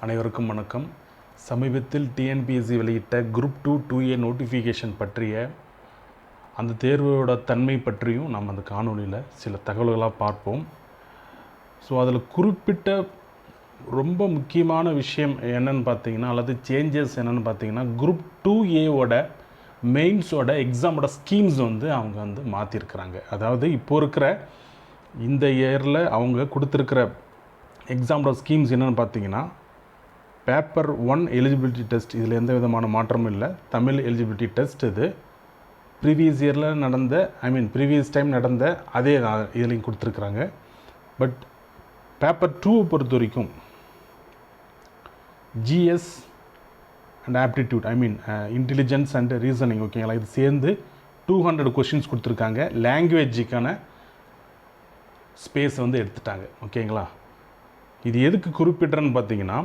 அனைவருக்கும் வணக்கம். சமீபத்தில் டிஎன்பிஎஸ்சி வெளியிட்ட குரூப் 2 2A நோட்டிஃபிகேஷன் பற்றிய அந்த தேர்வோட தன்மை பற்றியும் நம்ம அந்த காணொலியில் சில தகவல்களாக பார்ப்போம். ஸோ அதில் குறிப்பிட்ட ரொம்ப முக்கியமான விஷயம் என்னென்னு பார்த்தீங்கன்னா, அல்லது சேஞ்சஸ் என்னென்னு பார்த்தீங்கன்னா, குரூப் 2Aவோட மெயின்ஸோட எக்ஸாமோட ஸ்கீம்ஸ் அவங்க மாற்றிருக்கிறாங்க. அதாவது இப்போது இருக்கிற இந்த இயரில் அவங்க கொடுத்துருக்கிற எக்ஸாமோட ஸ்கீம்ஸ் என்னென்னு பார்த்தீங்கன்னா, பேப்பர் 1 எலிஜிபிலிட்டி டெஸ்ட், இதில் எந்த விதமான மாற்றமும் இல்லை. தமிழ் எலிஜிபிலிட்டி டெஸ்ட் இது ப்ரீவியஸ் இயரில் நடந்த ப்ரீவியஸ் டைம் நடந்த அதே இதுலையும் கொடுத்துருக்குறாங்க. பட் பேப்பர் 2 பொறுத்த வரைக்கும் GS and aptitude intelligence and reasoning, ஓகேங்களா, இது சேர்ந்து 200 கொஷின்ஸ் கொடுத்துருக்காங்க. லாங்குவேஜுக்கான ஸ்பேஸ் எடுத்துட்டாங்க, ஓகேங்களா. இது எதுக்கு குறிப்பிட்றேன்னு பார்த்தீங்கன்னா,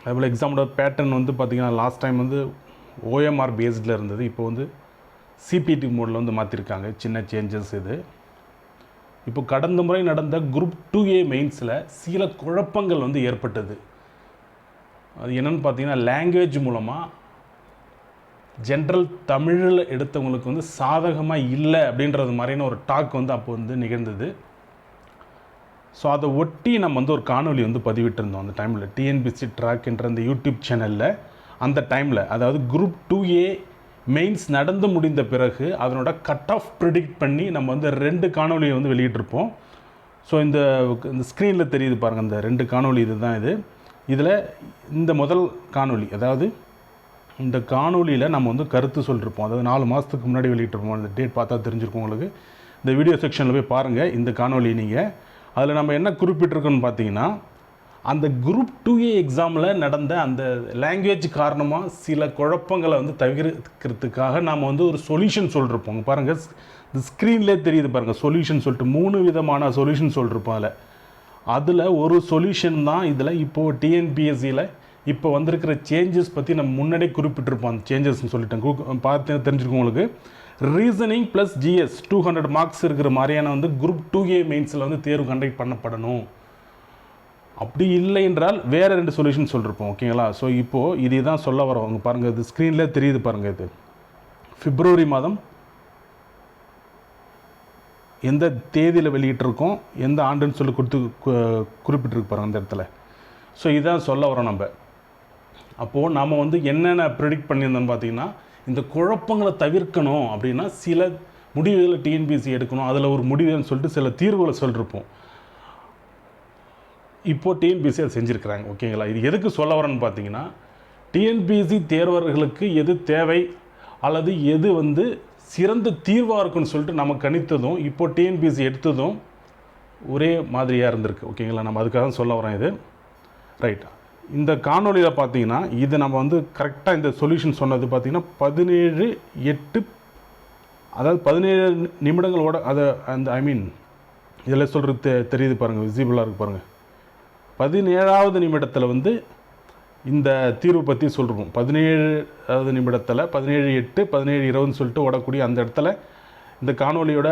அதுபோல் எக்ஸாமோட பேட்டர்ன் பார்த்தீங்கன்னா லாஸ்ட் டைம் ஓஎம்ஆர் பேஸ்டில் இருந்தது. இப்போ சிபிடி மோடில் மாற்றிருக்காங்க. சின்ன சேஞ்சஸ் இது. இப்போ கடந்த முறை நடந்த குரூப் 2A மெயின்ஸில் சில குழப்பங்கள் ஏற்பட்டது. அது என்னென்னு பார்த்தீங்கன்னா, லாங்குவேஜ் மூலமாக ஜென்ரல் தமிழில் எடுத்தவங்களுக்கு சாதகமாக இல்லை அப்படின்றது மாதிரியான ஒரு டாக் அப்போ நிகழ்ந்தது. ஸோ அதை ஒட்டி நம்ம ஒரு காணொலி பதிவிட்டிருந்தோம் அந்த டைமில். டிஎன்பிஎஸ்சி ட்ராக் என்ற அந்த யூடியூப் சேனலில் அந்த டைமில், அதாவது குரூப் 2A மெயின்ஸ் நடந்து முடிந்த பிறகு அதனோட கட் ஆஃப் ப்ரிடிக்ட் பண்ணி நம்ம 2 காணொலியை வெளியிட்டிருப்போம். ஸோ இந்த ஸ்க்ரீனில் தெரியுது பாருங்கள், இந்த 2 காணொலி இதுதான். இதில் இந்த முதல் காணொலி, அதாவது இந்த காணொலியில் நம்ம கருத்து சொல்லியிருப்போம். அதாவது 4 மாதத்துக்கு முன்னாடி வெளியிட்டிருப்போம். அந்த டேட் பார்த்தா தெரிஞ்சிருக்கும் உங்களுக்கு. இந்த வீடியோ செக்ஷனில் போய் பாருங்கள் இந்த காணொலி. நீங்கள் அதில் நம்ம என்ன குறிப்பிட்டிருக்கோன்னு பார்த்தீங்கன்னா, அந்த குரூப் 2A எக்ஸாமில் நடந்த அந்த லாங்குவேஜ் காரணமாக சில குழப்பங்களை தவிர்க்கிறதுக்காக நாம் ஒரு சொல்யூஷன் சொல்லியிருப்போம். பாருங்கள், இந்த ஸ்க்ரீன்லேயே தெரியுது பாருங்கள், சொல்யூஷன் சொல்லிட்டு 3 விதமான சொல்யூஷன் சொல்லியிருப்போம். அதில் ஒரு சொல்யூஷன் தான் இதில் இப்போது டிஎன்பிஎஸ்சியில் இப்போ வந்திருக்கிற சேஞ்சஸ் பற்றி நம்ம முன்னாடியே குறிப்பிட்டிருப்போம். அந்த சேஞ்சஸ்ன்னு சொல்லிட்டேன், பார்த்து தெரிஞ்சிருக்கோம் உங்களுக்கு. ரீசனிங் ப்ளஸ் ஜிஎஸ் 200 மார்க்ஸ் இருக்கிற மாதிரியான குரூப் 2A மெயின்ஸில் தேர்வு கண்டக்ட் பண்ணப்படணும். அப்படி இல்லை என்றால் வேறு 2 சொல்யூஷன் சொல்லியிருப்போம், ஓகேங்களா. ஸோ இப்போது இதே தான் சொல்ல வரவங்க பாருங்கள், இது ஸ்க்ரீனில் தெரியுது பாருங்கள். இது பிப்ரவரி மாதம் எந்த தேதியில் வெளியிட்டிருக்கோம், எந்த ஆண்டுன்னு சொல்லி குறிப்பிட்டிருக்கு பாருங்கள் அந்த இடத்துல. ஸோ இதான் சொல்ல வரோம் நம்ம. அப்போது நாம் என்னென்ன ப்ரிடிக்ட் பண்ணியிருந்தோம்னு பார்த்தீங்கன்னா, இந்த குழப்பங்களை தவிர்க்கணும் அப்படின்னா சில முடிவுகளை டிஎன்பிஎஸ்சி எடுக்கணும். அதில் ஒரு முடிவுன்னு சொல்லிட்டு சில தீர்வுகளை சொல்லியிருப்போம். இப்போது டிஎன்பிஎஸ்சி அதை செஞ்சுருக்கிறாங்க, ஓகேங்களா. இது எதுக்கு சொல்ல வரேன்னு பார்த்தீங்கன்னா, டிஎன்பிஎஸ்சி தேர்வர்களுக்கு எது தேவை அல்லது எது சிறந்த தீர்வாக இருக்குன்னு சொல்லிட்டு நம்ம கணித்ததும் இப்போது டிஎன்பிஎஸ்சி எடுத்ததும் ஒரே மாதிரியாக இருந்திருக்கு, ஓகேங்களா. நம்ம அதுக்காக தான் சொல்ல வரோம் இது. ரைட். இந்த காணொலியில் பார்த்தீங்கன்னா, இது நம்ம கரெக்டாக இந்த சொல்யூஷன் சொன்னது பார்த்தீங்கன்னா 17/8, அதாவது 17 நிமிடங்களோட அதை அந்த இதில் சொல்கிறது தெரியுது பாருங்கள், விசிபிளாக இருக்குது பாருங்கள். 17வது நிமிடத்தில் இந்த தீர்வு பற்றி சொல்லிருப்போம். 17வது நிமிடத்தில் 17/8 17:20 சொல்லிட்டு ஓடக்கூடிய அந்த இடத்துல இந்த காணொலியோட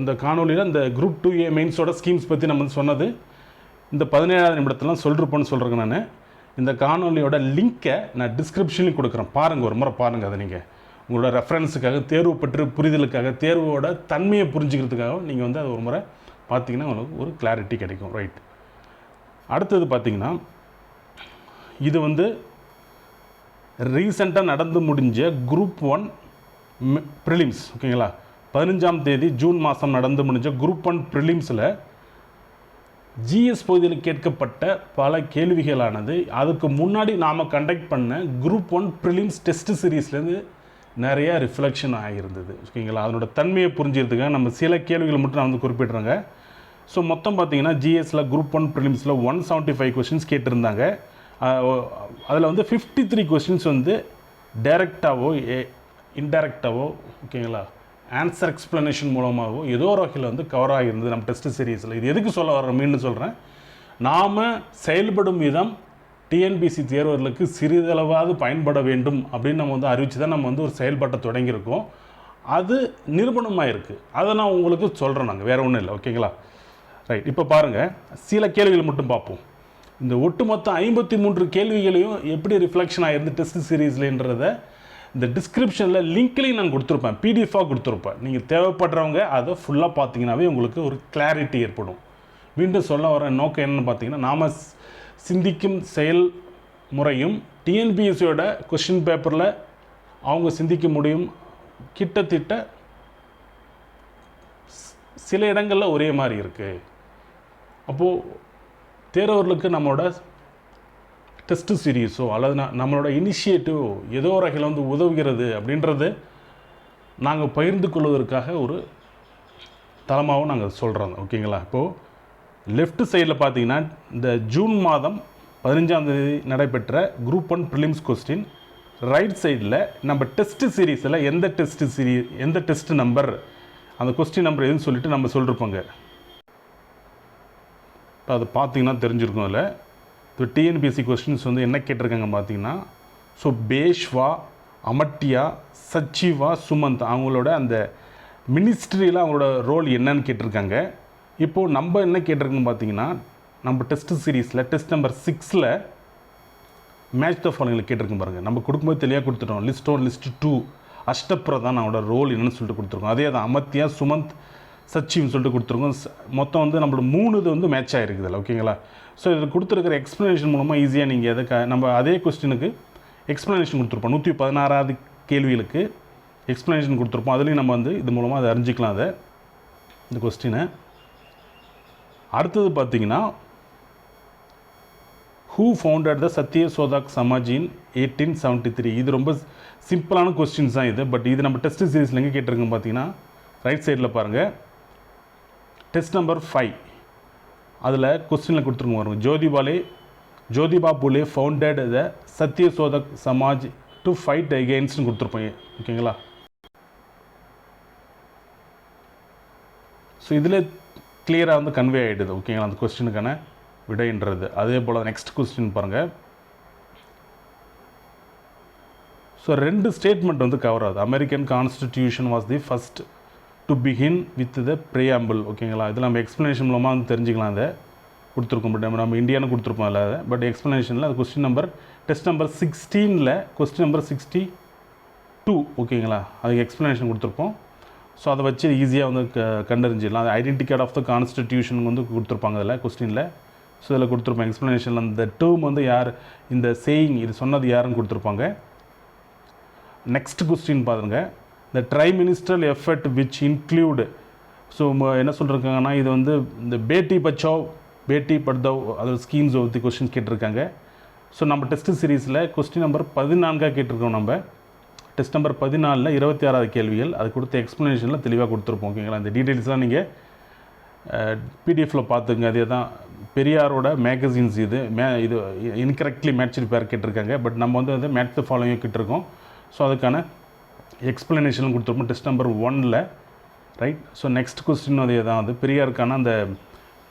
அந்த காணொலியில் இந்த குரூப் 2A மெயின்ஸோட ஸ்கீம்ஸ் பற்றி நம்ம சொன்னது இந்த 17வது நிமிடத்துலாம் சொல்லிருப்போன்னு சொல்கிறேங்க. நான் இந்த காணொலியோட லிங்க்கை நான் டிஸ்கிரிப்ஷன்லையும் கொடுக்குறேன், பாருங்கள், ஒரு முறை பாருங்கள். அதை நீங்கள் உங்களோட ரெஃபரன்ஸுக்காக, தேர்வு பற்றி புரிதலுக்காக, தேர்வோட தன்மையை புரிஞ்சுக்கிறதுக்காக நீங்கள் அதை ஒரு முறை பார்த்தீங்கன்னா உங்களுக்கு ஒரு கிளாரிட்டி கிடைக்கும். ரைட். அடுத்தது பார்த்தீங்கன்னா, இது ரீசெண்டாக நடந்து முடிஞ்ச குரூப் 1 ப்ரிலிம்ஸ், ஓகேங்களா. 15ஆம் தேதி ஜூன் மாதம் நடந்து முடிஞ்ச குரூப் 1 ப்ரிலிம்ஸில் ஜிஎஸ் பகுதியில் கேட்கப்பட்ட பல கேள்விகளானது அதுக்கு முன்னாடி நாம் கண்டக்ட் பண்ண குரூப் 1 ப்ரிலிம்ஸ் டெஸ்ட் சீரீஸ்லேருந்து நிறையா ரிஃப்ளெக்ஷன் ஆகியிருந்தது, ஓகேங்களா. அதனோட தன்மையை புரிஞ்சுக்கிறதுக்காக நம்ம சில கேள்விகளை மட்டும் நான் குறிப்பிட்றேங்க. ஸோ மொத்தம் பார்த்தீங்கன்னா ஜிஎஸில் குரூப் 1 ப்ரிலிம்ஸில் 175 கொஷின்ஸ் கேட்டிருந்தாங்க. அதில் 53 கொஷின்ஸ் டைரெக்டாகவோ இன்டைரக்டாகவோ, ஓகேங்களா, ஆன்சர் எக்ஸ்ப்ளனேஷன் மூலமாகவோ ஏதோ ஒரு வகையில் கவர் ஆகியிருந்தது நம்ம டெஸ்ட் சீரீஸில். இது எதுக்கு சொல்ல வரோம்னு சொல்கிறேன், நாம் செயல்படும் விதம் டிஎன்பிஎஸ்சி தேர்வர்களுக்கு சிறிதளவாவது பயன்பட வேண்டும் அப்படின்னு நம்ம அறிவித்து தான் நம்ம ஒரு செயல்பாட்டை தொடங்கியிருக்கோம். அது நிரூபணமாக இருக்குது. அதை நான் உங்களுக்கு சொல்கிறேன், நாங்கள் வேறு ஒன்றும் இல்லை, ஓகேங்களா. ரைட், இப்போ பாருங்கள் சில கேள்விகள் மட்டும் பார்ப்போம். இந்த ஒட்டுமொத்த 53 கேள்விகளையும் எப்படி ரிஃப்ளெக்ஷன் ஆகிருந்து டெஸ்ட் சீரீஸ்லன்றதை இந்த டிஸ்கிரிப்ஷனில் லிங்க்லேயும் நான் கொடுத்துருப்பேன், பிடிஎஃபாக கொடுத்துருப்பேன். நீங்கள் தேவைப்படுறவங்க அதை ஃபுல்லாக பார்த்தீங்கன்னாவே உங்களுக்கு ஒரு கிளாரிட்டி ஏற்படும். மீண்டும் சொல்ல வர நோக்கம் என்னென்னு பார்த்தீங்கன்னா, நாம் சிந்திக்கும் செயல் முறையும் டிஎன்பிஎஸ்சியோட கொஷின் பேப்பரில் அவங்க சிந்திக்க முடியும் கிட்டத்தட்ட சில இடங்களில் ஒரே மாதிரி இருக்குது. அப்போது தேர்வர்களுக்கு நம்மளோட டெஸ்ட்டு சீரீஸோ அல்லது நம்மளோட இனிஷியேட்டிவ் ஏதோ ஒரு வகையில் வந்து உதவுகிறது அப்படின்றது நாங்கள் பகிர்ந்து கொள்வதற்காக ஒரு தளமாகவும் நாங்கள் சொல்கிறோம். ஓகேங்களா? இப்போது லெஃப்ட் சைடில் பார்த்தீங்கன்னா இந்த ஜூன் மாதம் 15ஆம் தேதி நடைபெற்ற குரூப் 1 ப்ரிலிம்ஸ் கொஸ்டின், ரைட் சைடில் நம்ம டெஸ்ட்டு சீரீஸில் எந்த டெஸ்ட் நம்பர், அந்த கொஸ்டின் நம்பர் எதுன்னு சொல்லிட்டு நம்ம சொல்லியிருப்போங்க. இப்போ அதை பார்த்தீங்கன்னா தெரிஞ்சிருக்கும். அதில் இப்போ டிஎன்பிஎஸ்சி கொஸ்டின்ஸ் வந்து என்ன கேட்டிருக்காங்க பார்த்தீங்கன்னா, ஸோ பேஷ்வா, அமட்டியா, சச்சிவா, சுமந்த் அவங்களோட அந்த மினிஸ்ட்ரியில் அவங்களோட ரோல் என்னன்னு கேட்டிருக்காங்க. இப்போது நம்ம என்ன கேட்டிருக்கோம் பார்த்தீங்கன்னா, நம்ம டெஸ்ட்டு சீரீஸில் டெஸ்ட் நம்பர் 6ல் மேட்ச் த ஃபாலோயிங்கில் கேட்டிருக்கோம் பாருங்கள். நம்ம கொடுக்கும்போது தெளிவாக கொடுத்துட்டோம். லிஸ்ட் 1, லிஸ்ட் 2 அஷ்டப்பிரதான் அவங்களோட ரோல் என்னன்னு சொல்லிட்டு கொடுத்துருக்கோம். அதே தான் அமத்தியா, சுமந்த், சச்சின்னு சொல்லிட்டு கொடுத்துருக்கோம். மொத்தம் வந்து நம்மளோட 3 இது வந்து மேட்ச் ஆகிருக்குதுல்ல. ஓகேங்களா? ஸோ இதில் கொடுத்துருக்கிற எக்ஸ்ப்ளனேஷன் மூலமாக ஈஸியாக நீங்கள் எதை நம்ம அதே கொஸ்டினுக்கு எக்ஸ்ப்ளனேஷன் கொடுத்துருப்போம். 116வது கேள்விகளுக்கு எக்ஸ்ப்ளனேஷன் கொடுத்துருப்போம். அதுலேயும் நம்ம வந்து இது மூலமாக அதை அறிஞ்சிக்கலாம். அதை இந்த கொஸ்டினை அடுத்தது பார்த்தீங்கன்னா, who founded the Satya Shodhak Samaj in 1873. இது ரொம்ப சிம்பிளான கொஸ்டின்ஸ் தான் இது. பட் இது நம்ம டெஸ்ட் சீரீஸில் எங்கே கேட்டிருக்கோம் பார்த்தீங்கன்னா, ரைட் சைடில் பாருங்கள், டெஸ்ட் நம்பர் 5 அதில் கொஸ்டினில் கொடுத்துருங்க பாருங்கள். Jyotiba Phule founded the Satya Shodhak Samaj to fight அகெயின்ஸ்ட்னு கொடுத்துருப்போம். ஓகேங்களா? ஸோ இதில் கிளியராக வந்து கன்வே ஆகிடுது. ஓகேங்களா? அந்த கொஸ்டினுக்கான விடைன்றது. அதே போல் நெக்ஸ்ட் கொஸ்டின் பாருங்கள். ஸோ 2 ஸ்டேட்மெண்ட் வந்து கவர் ஆகுது. American constitution was the first to begin with the preamble. ஓகேங்களா? இதில் நம்ம எக்ஸ்ப்ளனேஷன் மூலமாக வந்து தெரிஞ்சுக்கலாம். அதை கொடுத்துருக்கோம். பட் நம்ம இந்தியானு கொடுத்துருப்போம் அதில். பட் எக்ஸ்ப்ளனேஷனில் அது கொஸ்டின் நம்பர் டெஸ்ட் நம்பர் 16ல் கொஸ்டின் நம்பர் 62. ஓகேங்களா? அதுக்கு எக்ஸ்ப்ளனேஷன் கொடுத்துருப்போம். ஸோ அதை வச்சு ஈஸியாக வந்து கண்டறிஞ்சிடலாம். அது identity card of the constitution வந்து கொடுத்துருப்பாங்க அதில் கொஸ்டினில். ஸோ இதில் கொடுத்துருப்பாங்க எக்ஸ்ப்ளனேஷனில் அந்த டேர்ம் வந்து யார், இந்த சேயிங் இது சொன்னது யாருன்னு கொடுத்துருப்பாங்க. நெக்ஸ்ட் கொஸ்டின் பாருங்க. The tri ministerial effort which include, so என்ன சொல்லியிருக்காங்கன்னா, இது வந்து இந்த பேட்டி பச்சாவ் பேட்டி பட்தாவ் அதோட ஸ்கீம்ஸ் பற்றி கொஸ்டின் கேட்டிருக்காங்க. ஸோ நம்ம டெஸ்ட் சீரீஸில் கொஸ்டின் நம்பர் 14 கேட்டிருக்கோம். நம்ம டெஸ்ட் நம்பர் 14ல் 26வது கேள்விகள் அது கொடுத்த எக்ஸ்ப்ளனேஷனில் தெளிவாக கொடுத்துருப்போம். ஓகேங்களா? இந்த டீட்டெயில்ஸ்லாம் நீங்கள் பிடிஎஃப்பில் பார்த்துங்க. அதே தான் பெரியாரோட மேகசின்ஸ். இது இது இன்கரெக்ட்லி மேட்ச் பேர் கேட்டிருக்காங்க. பட் நம்ம வந்து அதை மேட்ச் த ஃபாலோயிங் கேட்டிருக்கோம். ஸோ அதுக்கான எக்ஸ்ப்ளனேஷன் கொடுத்துருப்போம் டெஸ்ட் நம்பர் 1ல். ரைட். ஸோ நெக்ஸ்ட் கொஸ்டின் அதே தான். அது பெரியாருக்கான அந்த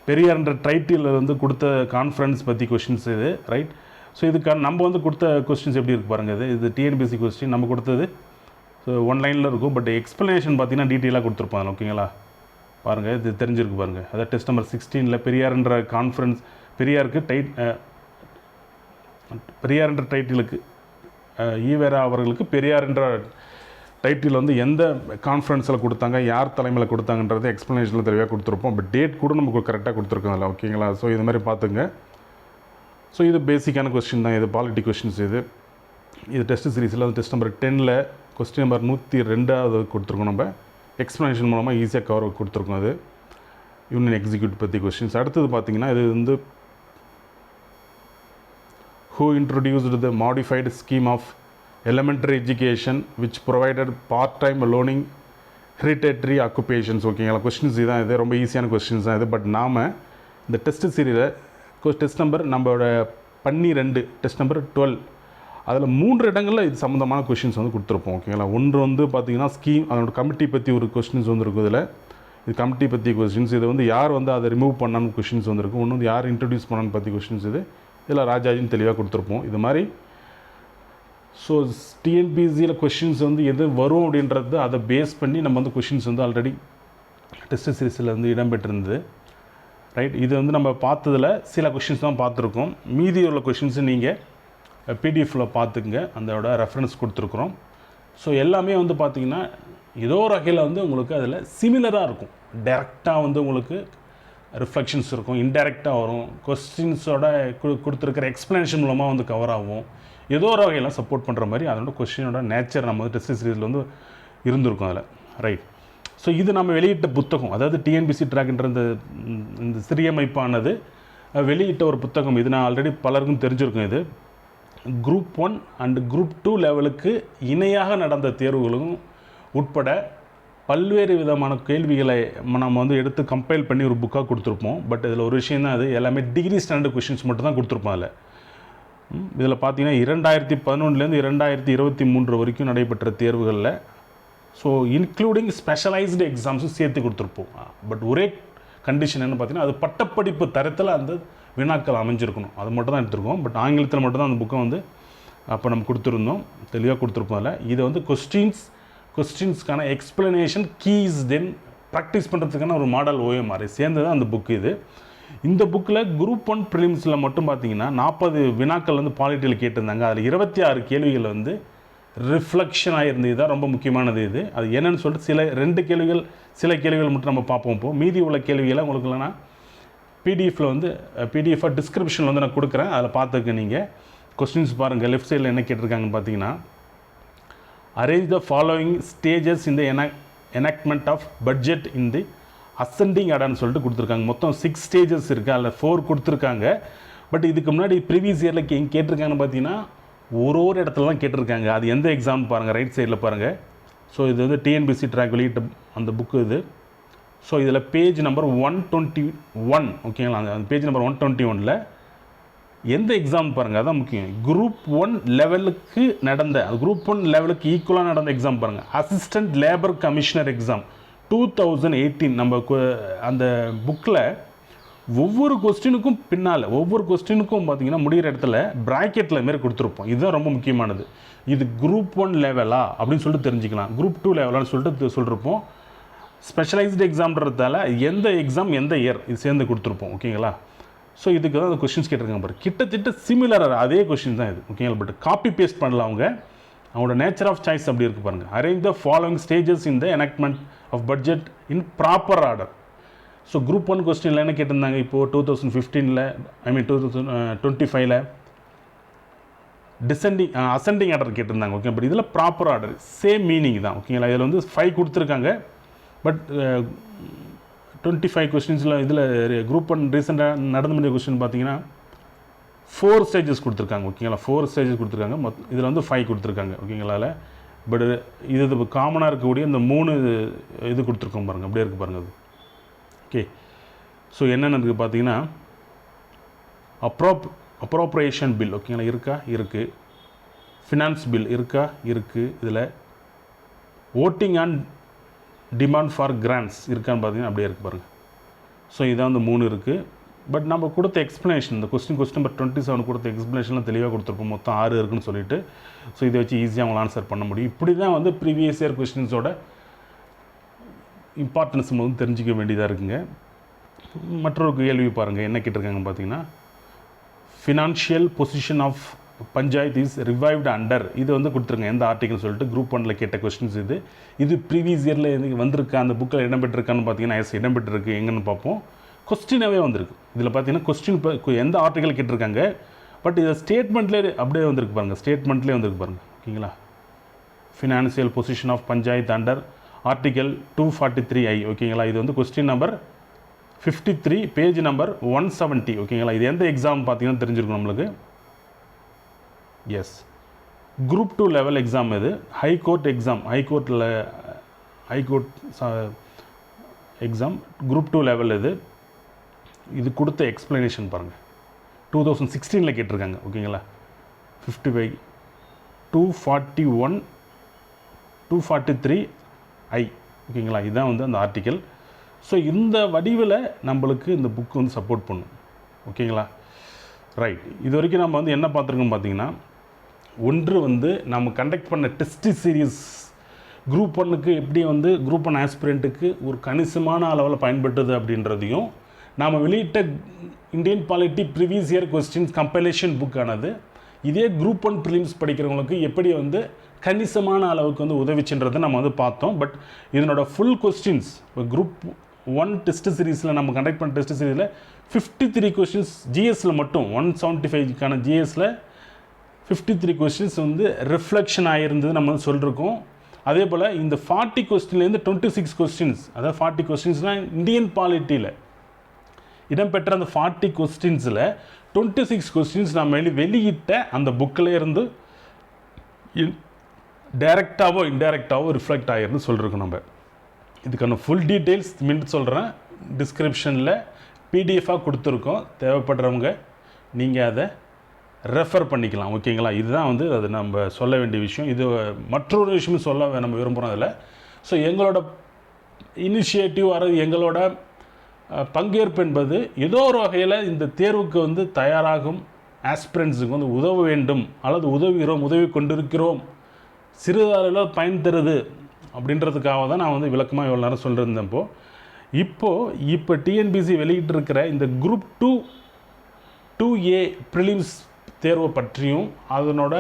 பெரியார்ன்ற டைட்டில் வந்து கொடுத்த கான்ஃபரன்ஸ் பற்றி கொஸ்டின்ஸ் இது. ரைட். ஸோ இதுக்கான நம்ம வந்து கொடுத்த கொஸ்டின்ஸ் எப்படி இருக்குது பாருங்கள். இது டிஎன்பிஎஸ்சி கொஸ்டின் நம்ம கொடுத்தது. ஸோ 1 லைனில் இருக்கும். பட் எக்ஸ்ப்ளனேஷன் பார்த்தீங்கன்னா டீட்டெயிலாக கொடுத்துருப்பாங்க. ஓகேங்களா? பாருங்கள், இது தெரிஞ்சிருக்கு பாருங்கள். அதாவது டெஸ்ட் நம்பர் 16ல் பெரியார்ன்ற கான்ஃபரன்ஸ், பெரியாருக்கு பெரியார்ன்ற டைட்டிலுக்கு ஈவேரா அவர்களுக்கு பெரியார் என்ற டைட்டில் வந்து எந்த கான்ஃபரன்ஸில் கொடுத்தாங்க, யார் தலைமையில் கொடுத்தாங்கன்றது எக்ஸ்ப்ளனேஷனில் தெளிவாக கொடுத்துருப்போம். பட் டேட் கூட நமக்கு கரெக்டாக கொடுத்துருக்கோம் அதில். ஓகேங்களா? ஸோ இது மாதிரி பார்த்துங்க. ஸோ இது பேசிக்கான கொஸ்டின் தான். இது பாலிட்டி கொஸ்டின்ஸ். இது டெஸ்ட் சீரீஸில் டெஸ்ட் நம்பர் 10ல் கொஸ்டின் நம்பர் 102 கொடுத்துருக்கோம். நம்ம எக்ஸ்ப்ளனேஷன் மூலமாக ஈஸியாக கவர் கொடுத்துருக்கோம். அது யூனியன் எக்ஸிக்யூட்டிவ் பற்றி கொஸ்டின்ஸ். அடுத்தது பார்த்திங்கன்னா, இது வந்து who introduced the modified scheme of elementary education which provided part-time learning hereditary occupations. ஓகேங்களா? கொஸ்டின்ஸ் இதுதான். இது ரொம்ப ஈஸியான கொஸ்டின்ஸ் தான் இது. பட் நாம் இந்த டெஸ்ட் சீரீஸில் டெஸ்ட் நம்பர் நம்மளோட 12 டெஸ்ட் நம்பர் 12 அதில் 3 இடங்களில் இது சம்மந்தமான கொஸ்டின்ஸ் வந்து கொடுத்துருப்போம். ஓகேங்களா? ஒன்று வந்து பார்த்திங்கன்னா ஸ்கீம், அதோட கமிட்டி பற்றி ஒரு கொஸ்டின்ஸ் வந்துருக்கும். இதில் இது கமிட்டி பற்றி கொஸ்டின்ஸ். இது வந்து யார் வந்து அதை ரிமூவ் பண்ணான்னு கொஸ்டின்ஸ் வந்துருக்கும். ஒன்று வந்து யார் இன்ட்ரடியூஸ் பண்ணான்னு பற்றி கொஸ்டின்ஸ். இதில் ராஜாஜின்னு தெளிவாக கொடுத்துருப்போம். இது மாதிரி ஸோ டிஎன்பிஎஸ்சியில் கொஷின்ஸ் வந்து எது வரும் அப்படின்றது அதை பேஸ் பண்ணி நம்ம வந்து கொஷின்ஸ் வந்து ஆல்ரெடி டெஸ்ட் சீரீஸில் வந்து இடம்பெற்றிருந்தது. ரைட். இது வந்து நம்ம பார்த்ததில் சில கொஷின்ஸ் தான் பார்த்துருக்கோம். மீதி உள்ள கொஷின்ஸு நீங்கள் பிடிஎஃப்பில் பார்த்துக்குங்க, அதோட ரெஃபரன்ஸ் கொடுத்துருக்குறோம். ஸோ எல்லாமே வந்து பார்த்திங்கன்னா ஏதோ ஒரு வகையில் வந்து உங்களுக்கு அதில் சிமிலராக இருக்கும். டைரெக்டாக வந்து உங்களுக்கு ரிஃப்ளெக்ஷன்ஸ் இருக்கும், இன்டெரக்டாக வரும், கொஸ்டின்ஸோட கொடுத்துருக்கிற எக்ஸ்ப்ளனேஷன் மூலமாக வந்து கவர் ஆகும். ஏதோ ஒரு வகையில் சப்போர்ட் பண்ணுற மாதிரி அதோட கொஸ்டினோட நேச்சர் நம்ம வந்து டெஸ்ட் சீரீஸில் வந்து இருந்திருக்கும் அதில். ரைட். ஸோ இது நம்ம வெளியிட்ட புத்தகம், அதாவது டிஎன்பிசி ட்ராக்ன்ற இந்த சிறியமைப்பானது வெளியிட்ட ஒரு புத்தகம். இது நான் ஆல்ரெடி பலருக்கும் தெரிஞ்சிருக்கும். இது குரூப் 1 அண்ட் குரூப் 2 லெவலுக்கு இணையாக நடந்த தேர்வுகளும் உட்பட பல்வேறு விதமான கேள்விகளை நம்ம வந்து எடுத்து கம்பைல் பண்ணி ஒரு புக்காக கொடுத்துருப்போம். பட் இதில் ஒரு விஷயம் தான், அது எல்லாமே டிகிரி ஸ்டாண்டர்ட் கொஷின்ஸ் மட்டும் தான் கொடுத்துருப்போம். அதில் பார்த்தீங்கன்னா 2011 2023 வரைக்கும் நடைபெற்ற தேர்வுகளில் ஸோ இன்க்ளூடிங் ஸ்பெஷலைஸ்டு எக்ஸாம்ஸும் சேர்த்து கொடுத்துருப்போம். பட் ஒரே கண்டிஷன் என்ன பார்த்தீங்கன்னா, அது பட்டப்படிப்பு தரத்தில் அந்த வினாக்கள் அமைஞ்சிருக்கணும். அது மட்டும் தான் எடுத்திருக்கோம். பட் ஆங்கிலத்தில் மட்டும் தான் அந்த புக்கை வந்து அப்போ நம்ம கொடுத்துருந்தோம், தெளிவாக கொடுத்துருப்போம். அதில் இதை வந்து கொஸ்டின்ஸ்க்கான எக்ஸ்ப்ளனேஷன் கீஸ் தென் ப்ராக்டிஸ் பண்ணுறதுக்கான ஒரு மாடல் ஓஎம்ஆர் சேர்ந்து தான் அந்த புக்கு இது. இந்த புக்கில் குரூப் 1 ப்ரிலிம்ஸில் மட்டும் பார்த்தீங்கன்னா 40 வினாக்கள் வந்து பாலிட்டியில் கேட்டிருந்தாங்க. அதில் 26 கேள்விகள் வந்து ரிஃப்ளெக்ஷன் ஆகிருந்தது தான் ரொம்ப முக்கியமானது. இது அது என்னென்னு சொல்லிட்டு சில கேள்விகள் மட்டும் நம்ம பார்ப்போம். இப்போது மீதி உள்ள கேள்விகளை உங்களுக்கு இல்லைனா பிடிஎஃப்பில் வந்து பிடிஎஃபாக டிஸ்கிரிப்ஷனில் வந்து நான் கொடுக்குறேன், அதில் பார்த்துக்க. நீங்கள் கொஸ்டின்ஸ் பாருங்கள். லெஃப்ட் சைடில் என்ன கேட்டிருக்காங்கன்னு பார்த்தீங்கன்னா, அரேஞ்ச் த ஃபாலோயிங் ஸ்டேஜஸ் இந்த enactment of budget in the ascending ஆர்டர்னு சொல்லிட்டு கொடுத்துருக்காங்க. மொத்தம் 6 ஸ்டேஜஸ் இருக்குது, அதில் 4 கொடுத்துருக்காங்க. பட் இதுக்கு முன்னாடி ப்ரீவியஸ் இயரில் கேட்டிருக்காங்கன்னு பார்த்தீங்கன்னா ஒரு இடத்துல தான் கேட்டிருக்காங்க. அது எந்த எக்ஸாம் பாருங்கள், ரைட் சைடில் பாருங்கள். ஸோ இது வந்து டிஎன்பிசி ட்ராக் வெளியிட்ட அந்த புக்கு இது. ஸோ இதில் பேஜ் நம்பர் 121, ஓகேங்களா? அந்த பேஜ் நம்பர் 121ல் எந்த எக்ஸாம் பாருங்கள், அதான் முக்கியம். குரூப் 1 லெவலுக்கு நடந்த, குரூப் 1 லெவலுக்கு ஈக்குவலாக நடந்த எக்ஸாம் பாருங்கள். Assistant labour commissioner exam 2018. நம்ம அந்த புக்கில் ஒவ்வொரு கொஸ்டினுக்கும் பின்னால் பார்த்தீங்கன்னா முடிகிற இடத்துல ப்ராக்கெட்டில் மாரி கொடுத்துருப்போம். இதுதான் ரொம்ப முக்கியமானது. இது குரூப் 1 லெவலா அப்படின்னு சொல்லிட்டு தெரிஞ்சுக்கலாம், குரூப் 2 லெவலான்னு சொல்லிட்டு சொல்லிருப்போம். ஸ்பெஷலைஸ்டு எக்ஸாம்ன்றதால எந்த எக்ஸாம் எந்த இயர் இது சேர்ந்து கொடுத்துருப்போம், ஓகேங்களா? ஸோ இதுக்கு தான் அந்த கொஸ்டின்ஸ் கேட்டிருக்காங்க பாரு. கிட்டத்தட்ட சிமிலராக அதே கொஸ்டின் தான் இது, ஓகேங்களா? பட் காப்பி பேஸ்ட் பண்ணல அவங்களோட நேச்சர் ஆஃப் சாய்ஸ் அப்படி இருக்குது பாருங்கள். Arrange the following stages in the enactment of budget in proper order. So group 1 கொஸ்டினில் என்ன கேட்டிருந்தாங்க, இப்போது 2015 2025 அசெண்டிங் ஆர்டர் கேட்டிருந்தாங்க, ஓகே? பட் இதில் ப்ராப்பர் ஆர்டர் சேம் மீனிங் தான், ஓகேங்களா? இதில் வந்து 5 கொடுத்துருக்காங்க. பட் 25 கொஸ்டின்ஸில் இதில் குரூப் 1 ரீசெண்டாக நடந்து முடிஞ்ச கொஸ்டின் பார்த்தீங்கன்னா 4 ஸ்டேஜஸ் கொடுத்துருக்காங்க, ஓகேங்களா? 4 ஸ்டேஜஸ் கொடுத்துருக்காங்க. இதில் வந்து 5 கொடுத்துருக்காங்க, ஓகேங்களா? பட் இது காமனாக இருக்கக்கூடிய இந்த 3 இது கொடுத்துருக்கோம் பாருங்கள், அப்படியே இருக்குது பாருங்கள் அது, ஓகே? ஸோ என்னென்னு இருக்குது பார்த்தீங்கன்னா, அப்ரோப்ரியேஷன் பில், ஓகேங்களா? இருக்கா? இருக்குது. ஃபினான்ஸ் பில் இருக்கா? இருக்குது. இதில் voting and demand for grants இருக்கான்னு பார்த்தீங்கன்னா அப்படியே இருக்குது பாருங்கள். ஸோ இதான் வந்து 3 இருக்குது. பட் நம்ம கொடுத்த எக்ஸ்ப்ளனேஷன், இந்த கொஸ்டின் நம்பர் 27 கொடுத்த எக்ஸ்ப்ளனேஷன்லாம் தெளிவாக கொடுத்துருப்போம். மொத்தம் 6 இருக்குன்னு சொல்லிட்டு. ஸோ இதை வச்சு ஈஸியாக அவங்களை ஆன்சர் பண்ண முடியும். இப்படி தான் வந்து ப்ரீவியஸ் இயர் கொஸ்டின்ஸோட இம்பார்ட்டன்ஸ் வந்து தெரிஞ்சிக்க வேண்டியதாக இருக்குங்க. மற்றொரு கேள்வி பாருங்கள், என்ன கேட்டிருக்காங்கன்னு பார்த்தீங்கன்னா, financial position of panchayat is revived under, இது வந்து கொடுத்துருங்க எந்த ஆர்டிகல்னு சொல்லிட்டு குரூப் 1ல் கேட்ட கொஸ்டின்ஸ் இது ப்ரீவியஸ் இயரில் வந்திருக்கா, அந்த புக்கில் இடம்பெற்றிருக்கான்னு பார்த்தீங்கன்னா எஸ் இடம்பெற்றிருக்கு. எங்கன்னு பார்ப்போம். கொஸ்டினாகவே வந்திருக்கு. இதில் பார்த்தீங்கன்னா கொஸ்டின் எந்த ஆர்டிகல் கேட்டிருக்காங்க, பட் இதை ஸ்டேட்மெண்ட்லேயே அப்படியே வந்திருக்கு பாருங்கள், ஸ்டேட்மெண்ட்லேயே வந்திருக்கு பாருங்கள், ஓகேங்களா? Financial position of panchayat under article 243I, ஓகேங்களா? இது வந்து கொஸ்டின் நம்பர் 53, பேஜ் நம்பர் 170, ஓகேங்களா? இது எந்த எக்ஸாம் பார்த்தீங்கன்னா தெரிஞ்சிருக்கும் நம்மளுக்கு. Yes, group 2 level exam. இது high court exam, high court exam group 2 level. இது கொடுத்த எக்ஸ்ப்ளனேஷன் பாருங்கள். 2016 கேட்டிருக்காங்க, ஓகேங்களா? 55, 241, 243I, ஓகேங்களா? இதுதான் வந்து அந்த ஆர்டிக்கல். ஸோ இந்த வடிவில் நம்மளுக்கு இந்த புக்கு வந்து சப்போர்ட் பண்ணும், ஓகேங்களா? ரைட். இது வரைக்கும் நம்ம வந்து என்ன பார்த்துருக்கோம் பார்த்தீங்கன்னா, ஒன்று வந்து நம்ம கண்டக்ட் பண்ண டெஸ்ட் சீரீஸ் குரூப் 1க்கு எப்படி வந்து குரூப் 1 ஆஸ்பிரண்ட்டுக்கு ஒரு கணிசமான அளவில் பயன்பட்டது அப்படின்றதையும், நாம் வெளியிட்ட Indian polity previous year questions compilation புக்கானது இதே குரூப் 1 ப்ரிலிம்ஸ் படிக்கிறவங்களுக்கு எப்படி வந்து கணிசமான அளவுக்கு வந்து உதவிச்சுன்றதை நம்ம வந்து பார்த்தோம். பட் இதனோட ஃபுல் கொஸ்டின்ஸ் இப்போ குரூப் 1 டெஸ்ட் சீரீஸில் நம்ம கண்டக்ட் பண்ண டெஸ்ட் சீரீஸில் 53 கொஸ்டின்ஸ் ஜிஎஸில் மட்டும் 175க்கான ஜிஎஸில் 53 கொஸ்டின்ஸ் வந்து ரிஃப்ளெக்ஷன் ஆகிருந்தது நம்ம வந்து சொல்லியிருக்கோம். அதே போல் இந்த 40 கொஸ்டின்லேருந்து 26 கொஸ்டின்ஸ், அதாவது 40 கொஸ்டின்ஸ்னால் இந்தியன் பாலிட்டியில் இடம்பெற்ற அந்த 40 கொஸ்டின்ஸில் 26 கொஸ்டின்ஸ் நம்ம வெளியிட்ட அந்த புக்கில் இருந்து டைரெக்டாகவோ இன்டைரக்டாகவோ ரிஃப்ளெக்ட் ஆகிருந்து சொல்லியிருக்கோம். நம்ம இதுக்கான ஃபுல் டீட்டெயில்ஸ் மீண்டும் சொல்கிறேன், டிஸ்கிரிப்ஷனில் பிடிஎஃபாக கொடுத்துருக்கோம். தேவைப்படுறவங்க நீங்கள் அதை ரெஃபர் பண்ணிக்கலாம். ஓகேங்களா? இதுதான் வந்து அது நம்ம சொல்ல வேண்டிய விஷயம். இது மற்றொரு விஷயமும் சொல்ல நம்ம விரும்புகிறோம் அதில். ஸோ எங்களோட இனிஷியேட்டிவ் அல்லது எங்களோட பங்கேற்பு என்பது ஏதோ ஒரு வகையில் இந்த தேர்வுக்கு வந்து தயாராகும் ஆஸ்பிரண்ட்ஸுக்கு வந்து உதவ வேண்டும் அல்லது உதவி கொண்டிருக்கிறோம், சிறிதளவில் பயன் தருது அப்படின்றதுக்காக தான் நான் வந்து விளக்கமாக இவ்வளோ நேரம் சொல்லியிருந்தேன். இப்போ டிஎன்பிசி வெளியிட்டிருக்கிற இந்த குரூப் 2A ப்ரிலிம்ஸ் தேர்வை பற்றியும் அதனோட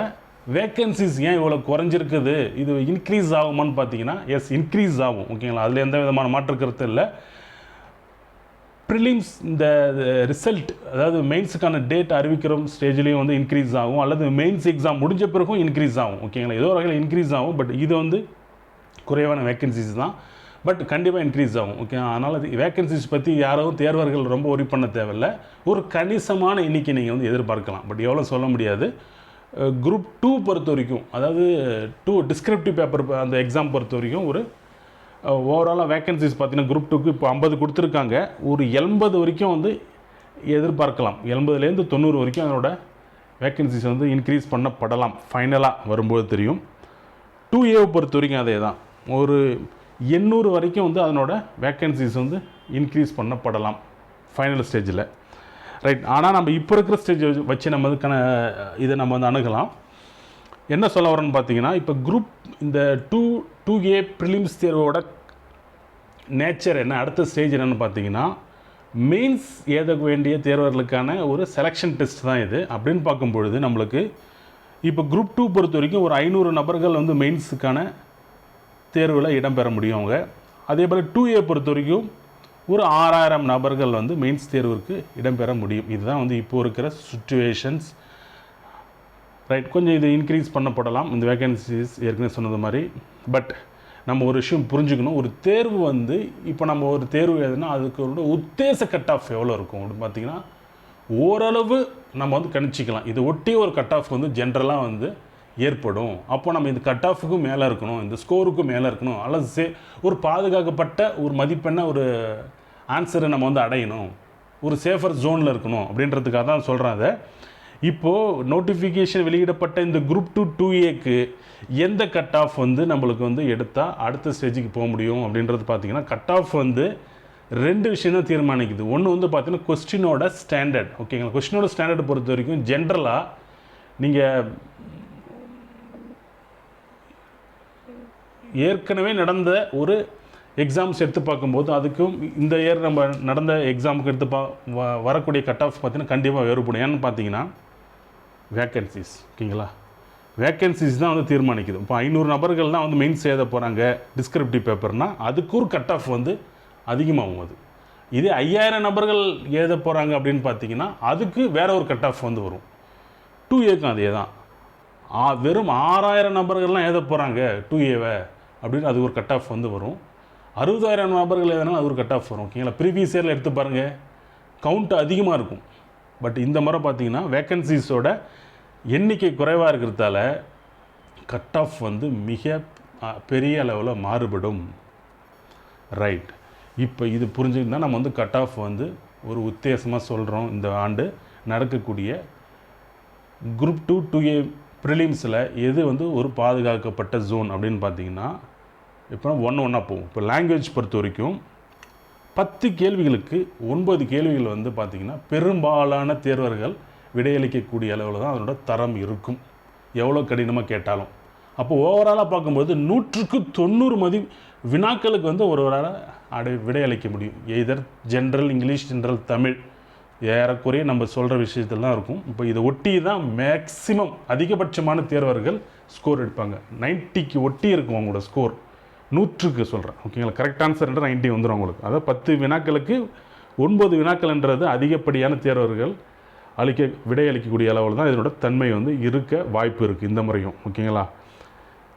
வேக்கன்சிஸ் ஏன் இவ்வளோ குறைஞ்சிருக்குது, இது இன்க்ரீஸ் ஆகுமான்னு பார்த்தீங்கன்னா எஸ், இன்க்ரீஸ் ஆகும். ஓகேங்களா? அதில் எந்த விதமான மாற்று கருத்து இல்லை. ப்ரிலிம்ஸ் இந்த ரிசல்ட், அதாவது மெயின்ஸுக்கான டேட் அறிவிக்கிற ஸ்டேஜ்லேயும் வந்து இன்க்ரீஸ் ஆகும், அல்லது மெயின்ஸ் எக்ஸாம் முடிஞ்ச பிறகும் இன்க்ரீஸ் ஆகும். ஓகேங்களா? ஏதோ ஒரு வகையில் இன்க்ரீஸ் ஆகும். பட் இது வந்து குறைவான வேக்கன்சிஸ் தான், பட் கண்டிப்பாக இன்க்ரீஸ் ஆகும். ஓகே, அதனால் வேக்கன்சிஸ் பற்றி யாரும் தேர்வர்கள் ரொம்ப ஒரி பண்ண தேவையில்லை. ஒரு கணிசமான எண்ணிக்கை நீங்கள் வந்து எதிர்பார்க்கலாம், பட் எவ்வளோ சொல்ல முடியாது. குரூப் 2 பொறுத்த வரைக்கும், அதாவது 2 டிஸ்கிரிப்டிவ் பேப்பர் அந்த எக்ஸாம் பொறுத்த வரைக்கும் ஒரு ஓவராலாக வேக்கன்சிஸ் பார்த்தீங்கன்னா குரூப் 2க்கு இப்போ 50 கொடுத்துருக்காங்க. ஒரு 80 வரைக்கும் வந்து எதிர்பார்க்கலாம். 80லேருந்து 90 வரைக்கும் அதனோட வேக்கன்சிஸ் வந்து இன்க்ரீஸ் பண்ணப்படலாம். ஃபைனலாக வரும்போது தெரியும். 2Aவை பொறுத்த வரைக்கும் அதே தான், ஒரு 800 வரைக்கும் வந்து அதனோட வேக்கன்சிஸ் வந்து இன்க்ரீஸ் பண்ணப்படலாம் ஃபைனல் ஸ்டேஜில். ரைட். ஆனால் நம்ம இப்போ இருக்கிற ஸ்டேஜ் வச்சு நம்ம இதுக்கான இதை நம்ம வந்து அணுகலாம். என்ன சொல்ல வரோன்னு பார்த்தீங்கன்னா, இப்போ குரூப் இந்த 2A ப்ரிலிம்ஸ் தேர்வோட நேச்சர் என்ன, அடுத்த ஸ்டேஜ் என்னென்னு பார்த்தீங்கன்னா மெயின்ஸ் எழுத வேண்டிய தேர்வர்களுக்கான ஒரு செலெக்ஷன் டெஸ்ட் தான் இது. அப்படின்னு பார்க்கும்பொழுது நம்மளுக்கு இப்போ குரூப் 2 பொறுத்த வரைக்கும் ஒரு 500 நபர்கள் வந்து மெயின்ஸுக்கான தேர்வில் இடம்பெற முடியும் அவங்க. அதே போல் 2A பொறுத்த வரைக்கும் ஒரு 6000 நபர்கள் வந்து மெயின்ஸ் தேர்வுக்கு இடம்பெற முடியும். இதுதான் வந்து இப்போ இருக்கிற சுச்சுவேஷன்ஸ். ரைட். கொஞ்சம் இது இன்க்ரீஸ் பண்ணப்படலாம் இந்த வேக்கன்சிஸ், ஏற்கனவே சொன்னது மாதிரி. பட் நம்ம ஒரு விஷயம் புரிஞ்சுக்கணும், ஒரு தேர்வு வந்து இப்போ நம்ம ஒரு தேர்வு எழுதுனா அதுக்கு ஒரு உத்தேச கட் ஆஃப் எவ்வளோ இருக்கும் அப்படின்னு பார்த்தீங்கன்னா ஓரளவு நம்ம வந்து கணிச்சிக்கலாம். இதை ஒட்டி ஒரு கட் ஆஃப் வந்து ஜென்ரலாக வந்து ஏற்படும். அப்போ நம்ம இந்த கட் ஆஃபுக்கும் மேலே இருக்கணும், இந்த ஸ்கோருக்கும் மேலே இருக்கணும், அல்லது ஒரு பாதுகாக்கப்பட்ட ஒரு மதிப்பெண்ணை ஒரு ஆன்சரை நம்ம வந்து அடையணும், ஒரு சேஃபர் ஜோனில் இருக்கணும் அப்படின்றதுக்காக தான் சொல்கிறேன் அதை. இப்போது நோட்டிஃபிகேஷன் வெளியிடப்பட்ட இந்த குரூப் 2A எந்த கட் ஆஃப் வந்து நம்மளுக்கு வந்து எடுத்தால் அடுத்த ஸ்டேஜுக்கு போக முடியும் அப்படின்றது பார்த்திங்கன்னா, கட் ஆஃப் வந்து 2 விஷயம் தான் தீர்மானிக்குது. ஒன்று வந்து பார்த்திங்கன்னா கொஸ்டினோட ஸ்டாண்டர்ட். ஓகேங்களா? கொஸ்டினோட ஸ்டாண்டர்ட் பொறுத்த வரைக்கும் ஜென்ரலாக நீங்கள் ஏற்கனவே நடந்த ஒரு எக்ஸாம்ஸ் எடுத்து பார்க்கும்போது அதுக்கும் இந்த இயர் நம்ம நடந்த எக்ஸாமுக்கு எடுத்து வரக்கூடிய கட் ஆஃப் பார்த்திங்கன்னா கண்டிப்பாக வேறுபடும். ஏன்னு பார்த்தீங்கன்னா வேக்கன்சிஸ். ஓகேங்களா? வேக்கன்சிஸ் தான் வந்து தீர்மானிக்குது. இப்போ 500 நபர்கள் தான் வந்து மெயின்ஸ் எழுத போகிறாங்க டிஸ்கிரிப்டிவ் பேப்பர்னால் அதுக்கு ஒரு கட் ஆஃப் வந்து அதிகமாகும். அது இதே 5000 நபர்கள் எழுத போகிறாங்க அப்படின்னு பார்த்தீங்கன்னா அதுக்கு வேற ஒரு கட் ஆஃப் வந்து வரும். 2Aக்கும் அதே தான். வெறும் 6000 நபர்கள்லாம் எழுத போகிறாங்க 2Aவை அப்படின்னு அது ஒரு கட் ஆஃப் வந்து வரும். 60000 நபர்கள் எழுதினாலும் அது ஒரு கட் ஆஃப் வரும். ஓகேங்களா? ப்ரீவியஸ் இயரில் எடுத்து பாருங்கள், கவுண்ட் அதிகமாக இருக்கும். பட் இந்த முறை பார்த்தீங்கன்னா வேக்கன்சிஸோட எண்ணிக்கை குறைவாக இருக்கிறதால கட் ஆஃப் வந்து மிக பெரிய அளவில் மாறுபடும். ரைட். இப்போ இது புரிஞ்சுக்கிட்டால் நம்ம வந்து கட் ஆஃப் வந்து ஒரு உத்தேசமாக சொல்கிறோம். இந்த ஆண்டு நடக்கக்கூடிய குரூப் 2A ப்ரிலிம்ஸில் எது வந்து ஒரு பாதுகாக்கப்பட்ட ஜோன் அப்படின்னு பார்த்தீங்கன்னா, இப்போ ஒன்றா போகும். இப்போ லாங்குவேஜ் பொறுத்த வரைக்கும் 10 கேள்விகளுக்கு 9 கேள்விகள் வந்து பார்த்திங்கன்னா பெரும்பாலான தேர்வர்கள் விடையளிக்கக்கூடிய அளவில் தான் அதனோட தரம் இருக்கும், எவ்வளோ கடினமாக கேட்டாலும். அப்போ ஓவராலாக பார்க்கும்போது 100க்கு 90 வினாக்களுக்கு வந்து ஒருவரால் விடையளிக்க முடியும். Either general English, general Tamil, ஏறக்குறைய நம்ம சொல்கிற விஷயத்தில் தான் இருக்கும். இப்போ இதை ஒட்டி தான் மேக்ஸிமம் அதிகபட்சமான தேர்வர்கள் ஸ்கோர் எடுப்பாங்க. 90க்கு ஒட்டி இருக்கும் அவங்களோட ஸ்கோர். 100க்கு சொல்கிறேன், ஓகேங்களா. கரெக்ட் ஆன்சர்ன்ற 90 வந்துடும் அவங்களுக்கு. அதாவது 10 வினாக்களுக்கு 9 வினாக்கள்ன்றது அதிகப்படியான தேர்வர்கள் விடையளிக்கக்கூடிய அளவில் தான் இதனோட தன்மை வந்து இருக்க வாய்ப்பு இருக்குது இந்த முறையும், ஓகேங்களா.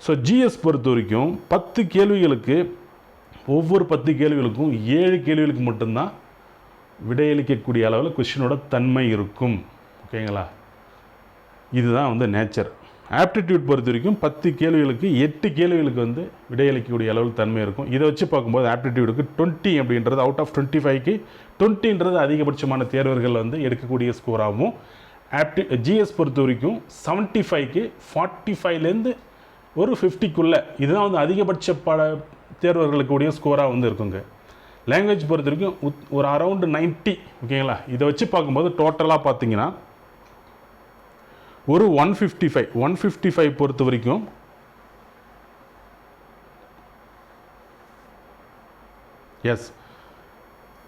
ஸோ ஜிஎஸ் பொறுத்த வரைக்கும் 10 கேள்விகளுக்கு ஒவ்வொரு 10 கேள்விகளுக்கும் 7 கேள்விகளுக்கு மட்டும்தான் விடையளிக்கக்கூடிய அளவில் கொஷினோட தன்மை இருக்கும், ஓகேங்களா. இதுதான் வந்து நேச்சர். ஆப்டிடியூட் பொறுத்த வரைக்கும் 10 கேள்விகளுக்கு 8 கேள்விகளுக்கு வந்து விடையளிக்கக்கூடிய அளவில் தன்மை இருக்கும். இதை வச்சு பார்க்கும்போது ஆப்டிடியூடுக்கு 20 அப்படின்றது அவுட் ஆஃப் 25க்கு 20ன்றது அதிகபட்சமான தேர்வர்கள் வந்து எடுக்கக்கூடிய ஸ்கோராகவும், ஜிஎஸ் பொறுத்த வரைக்கும் 75க்கு 45லேருந்து ஒரு 50க்குள்ளே இதுதான் வந்து அதிகபட்ச தேர்வர்களுக்குடைய ஸ்கோராக வந்து இருக்குங்க. லாங்குவேஜ் பொறுத்த வரைக்கும் ஒரு அரவுண்டு 90, ஓகேங்களா. இதை வச்சு பார்க்கும்போது டோட்டலாக பார்த்தீங்கன்னா ஒரு 155 பொறுத்த வரைக்கும்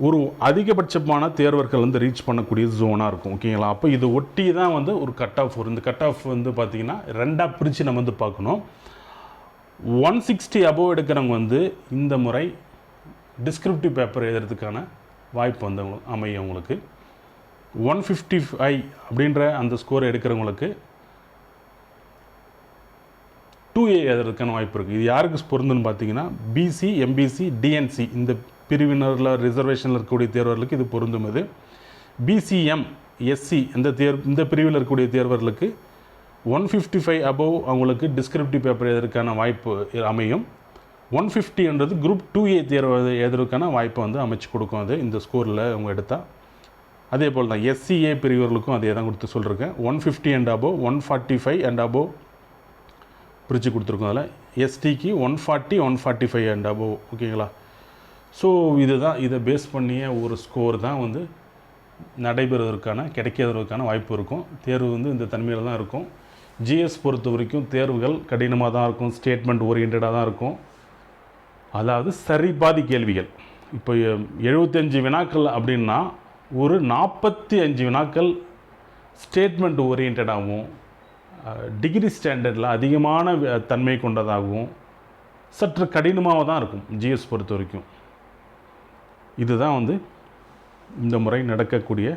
ஒரு அதிகபட்சமான தேர்வர்கள் வந்து ரீச் பண்ணக்கூடிய ஜோனாக இருக்கும், ஓகேங்களா. அப்போ இது ஒட்டி தான் வந்து ஒரு கட் ஆஃப் வரும். இந்த கட் ஆஃப் வந்து பார்த்திங்கன்னா 2ஆக பிரித்து நம்ம வந்து பார்க்கணும். 160 அபோவ் எடுக்கிறவங்க வந்து இந்த முறை டிஸ்கிரிப்டிவ் பேப்பர் எழுதுறதுக்கான வாய்ப்பு வந்து அமையும் உங்களுக்கு. 155 அப்படின்ற அந்த ஸ்கோர் எடுக்கிறவங்களுக்கு 2A எழுதுறதுக்கான வாய்ப்பு இருக்குது. இது யாருக்கு பொருந்துன்னு பார்த்தீங்கன்னா பிசி, எம்பிசி, டிஎன்சி இந்த பிரிவினரில் ரிசர்வேஷனில் இருக்கக்கூடிய தேர்வர்களுக்கு இது பொருந்தும். இது பிசிஎம், எஸ்சி இந்த பிரிவில் இருக்கக்கூடிய தேர்வர்களுக்கு 155 அபோவ் அவங்களுக்கு டிஸ்கிரிப்டிவ் பேப்பர் எழுதுறதுக்கான வாய்ப்பு அமையும். 150ன்றது குரூப் 2A தேர்வு எழுதுறதுக்கான வாய்ப்பை வந்து அமைச்சு கொடுக்கும். அது இந்த ஸ்கோரில் அவங்க எடுத்தால் அதே போல் தான் எஸ்சிஏ பிரிவர்களுக்கும் அதே தான் கொடுத்து சொல்லியிருக்கேன். 150 அண்ட் அபோவ், 145 அண்ட் அபோவ் பிரித்து கொடுத்துருக்கோம். அதில் எஸ்டிக்கு 140, 145 அண்ட் அபோவ், ஓகேங்களா. ஸோ இதுதான், இதை பேஸ் பண்ணிய ஒரு ஸ்கோர் தான் வந்து கிடைக்கிறதுக்கான வாய்ப்பு இருக்கும். தேர்வு வந்து இந்த தன்மையில் தான் இருக்கும். ஜிஎஸ் பொறுத்த வரைக்கும் தேர்வுகள் கடினமாக தான் இருக்கும், ஸ்டேட்மெண்ட் ஓரியன்டாக தான் இருக்கும். அதாவது சரி பாதி கேள்விகள். இப்போ 75 வினாக்கள் அப்படின்னா ஒரு 45 வினாக்கள் ஸ்டேட்மெண்ட் ஓரியன்டாகவும் டிகிரி ஸ்டாண்டர்டில் அதிகமான தன்மை கொண்டதாகவும் சற்று கடினமாக தான் இருக்கும் ஜிஎஸ் பொறுத்த வரைக்கும். இதுதான் வந்து இந்த முறை நடக்கக்கூடிய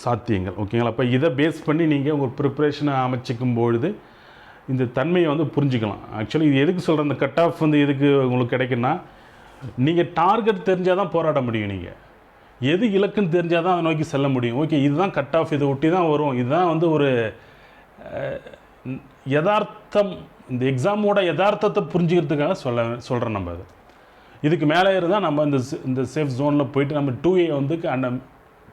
சாத்தியங்கள், ஓகேங்களா. அப்போ இதை பேஸ் பண்ணி நீங்கள் உங்கள் ப்ரிப்ரேஷனை அமைச்சிக்கும் பொழுது இந்த தன்மையை வந்து புரிஞ்சுக்கலாம். ஆக்சுவலி இது எதுக்கு சொல்கிறேன், இந்த கட் ஆஃப் வந்து எதுக்கு உங்களுக்கு கிடைக்குன்னா, நீங்கள் டார்கெட் தெரிஞ்சால் தான் போராட முடியும். நீங்கள் எது இலக்குன்னு தெரிஞ்சால் தான் அதை நோக்கி செல்ல முடியும். ஓகே, இதுதான் கட் ஆஃப், இதை ஒட்டி தான் வரும். இதுதான் வந்து ஒரு யதார்த்தம், இந்த எக்ஸாமோட யதார்த்தத்தை புரிஞ்சுக்கிறதுக்காக சொல்கிறேன். நம்ம அது இதுக்கு மேலே இருந்தால் நம்ம இந்த சேஃப் ஜோனில் போயிட்டு நம்ம 2A வந்து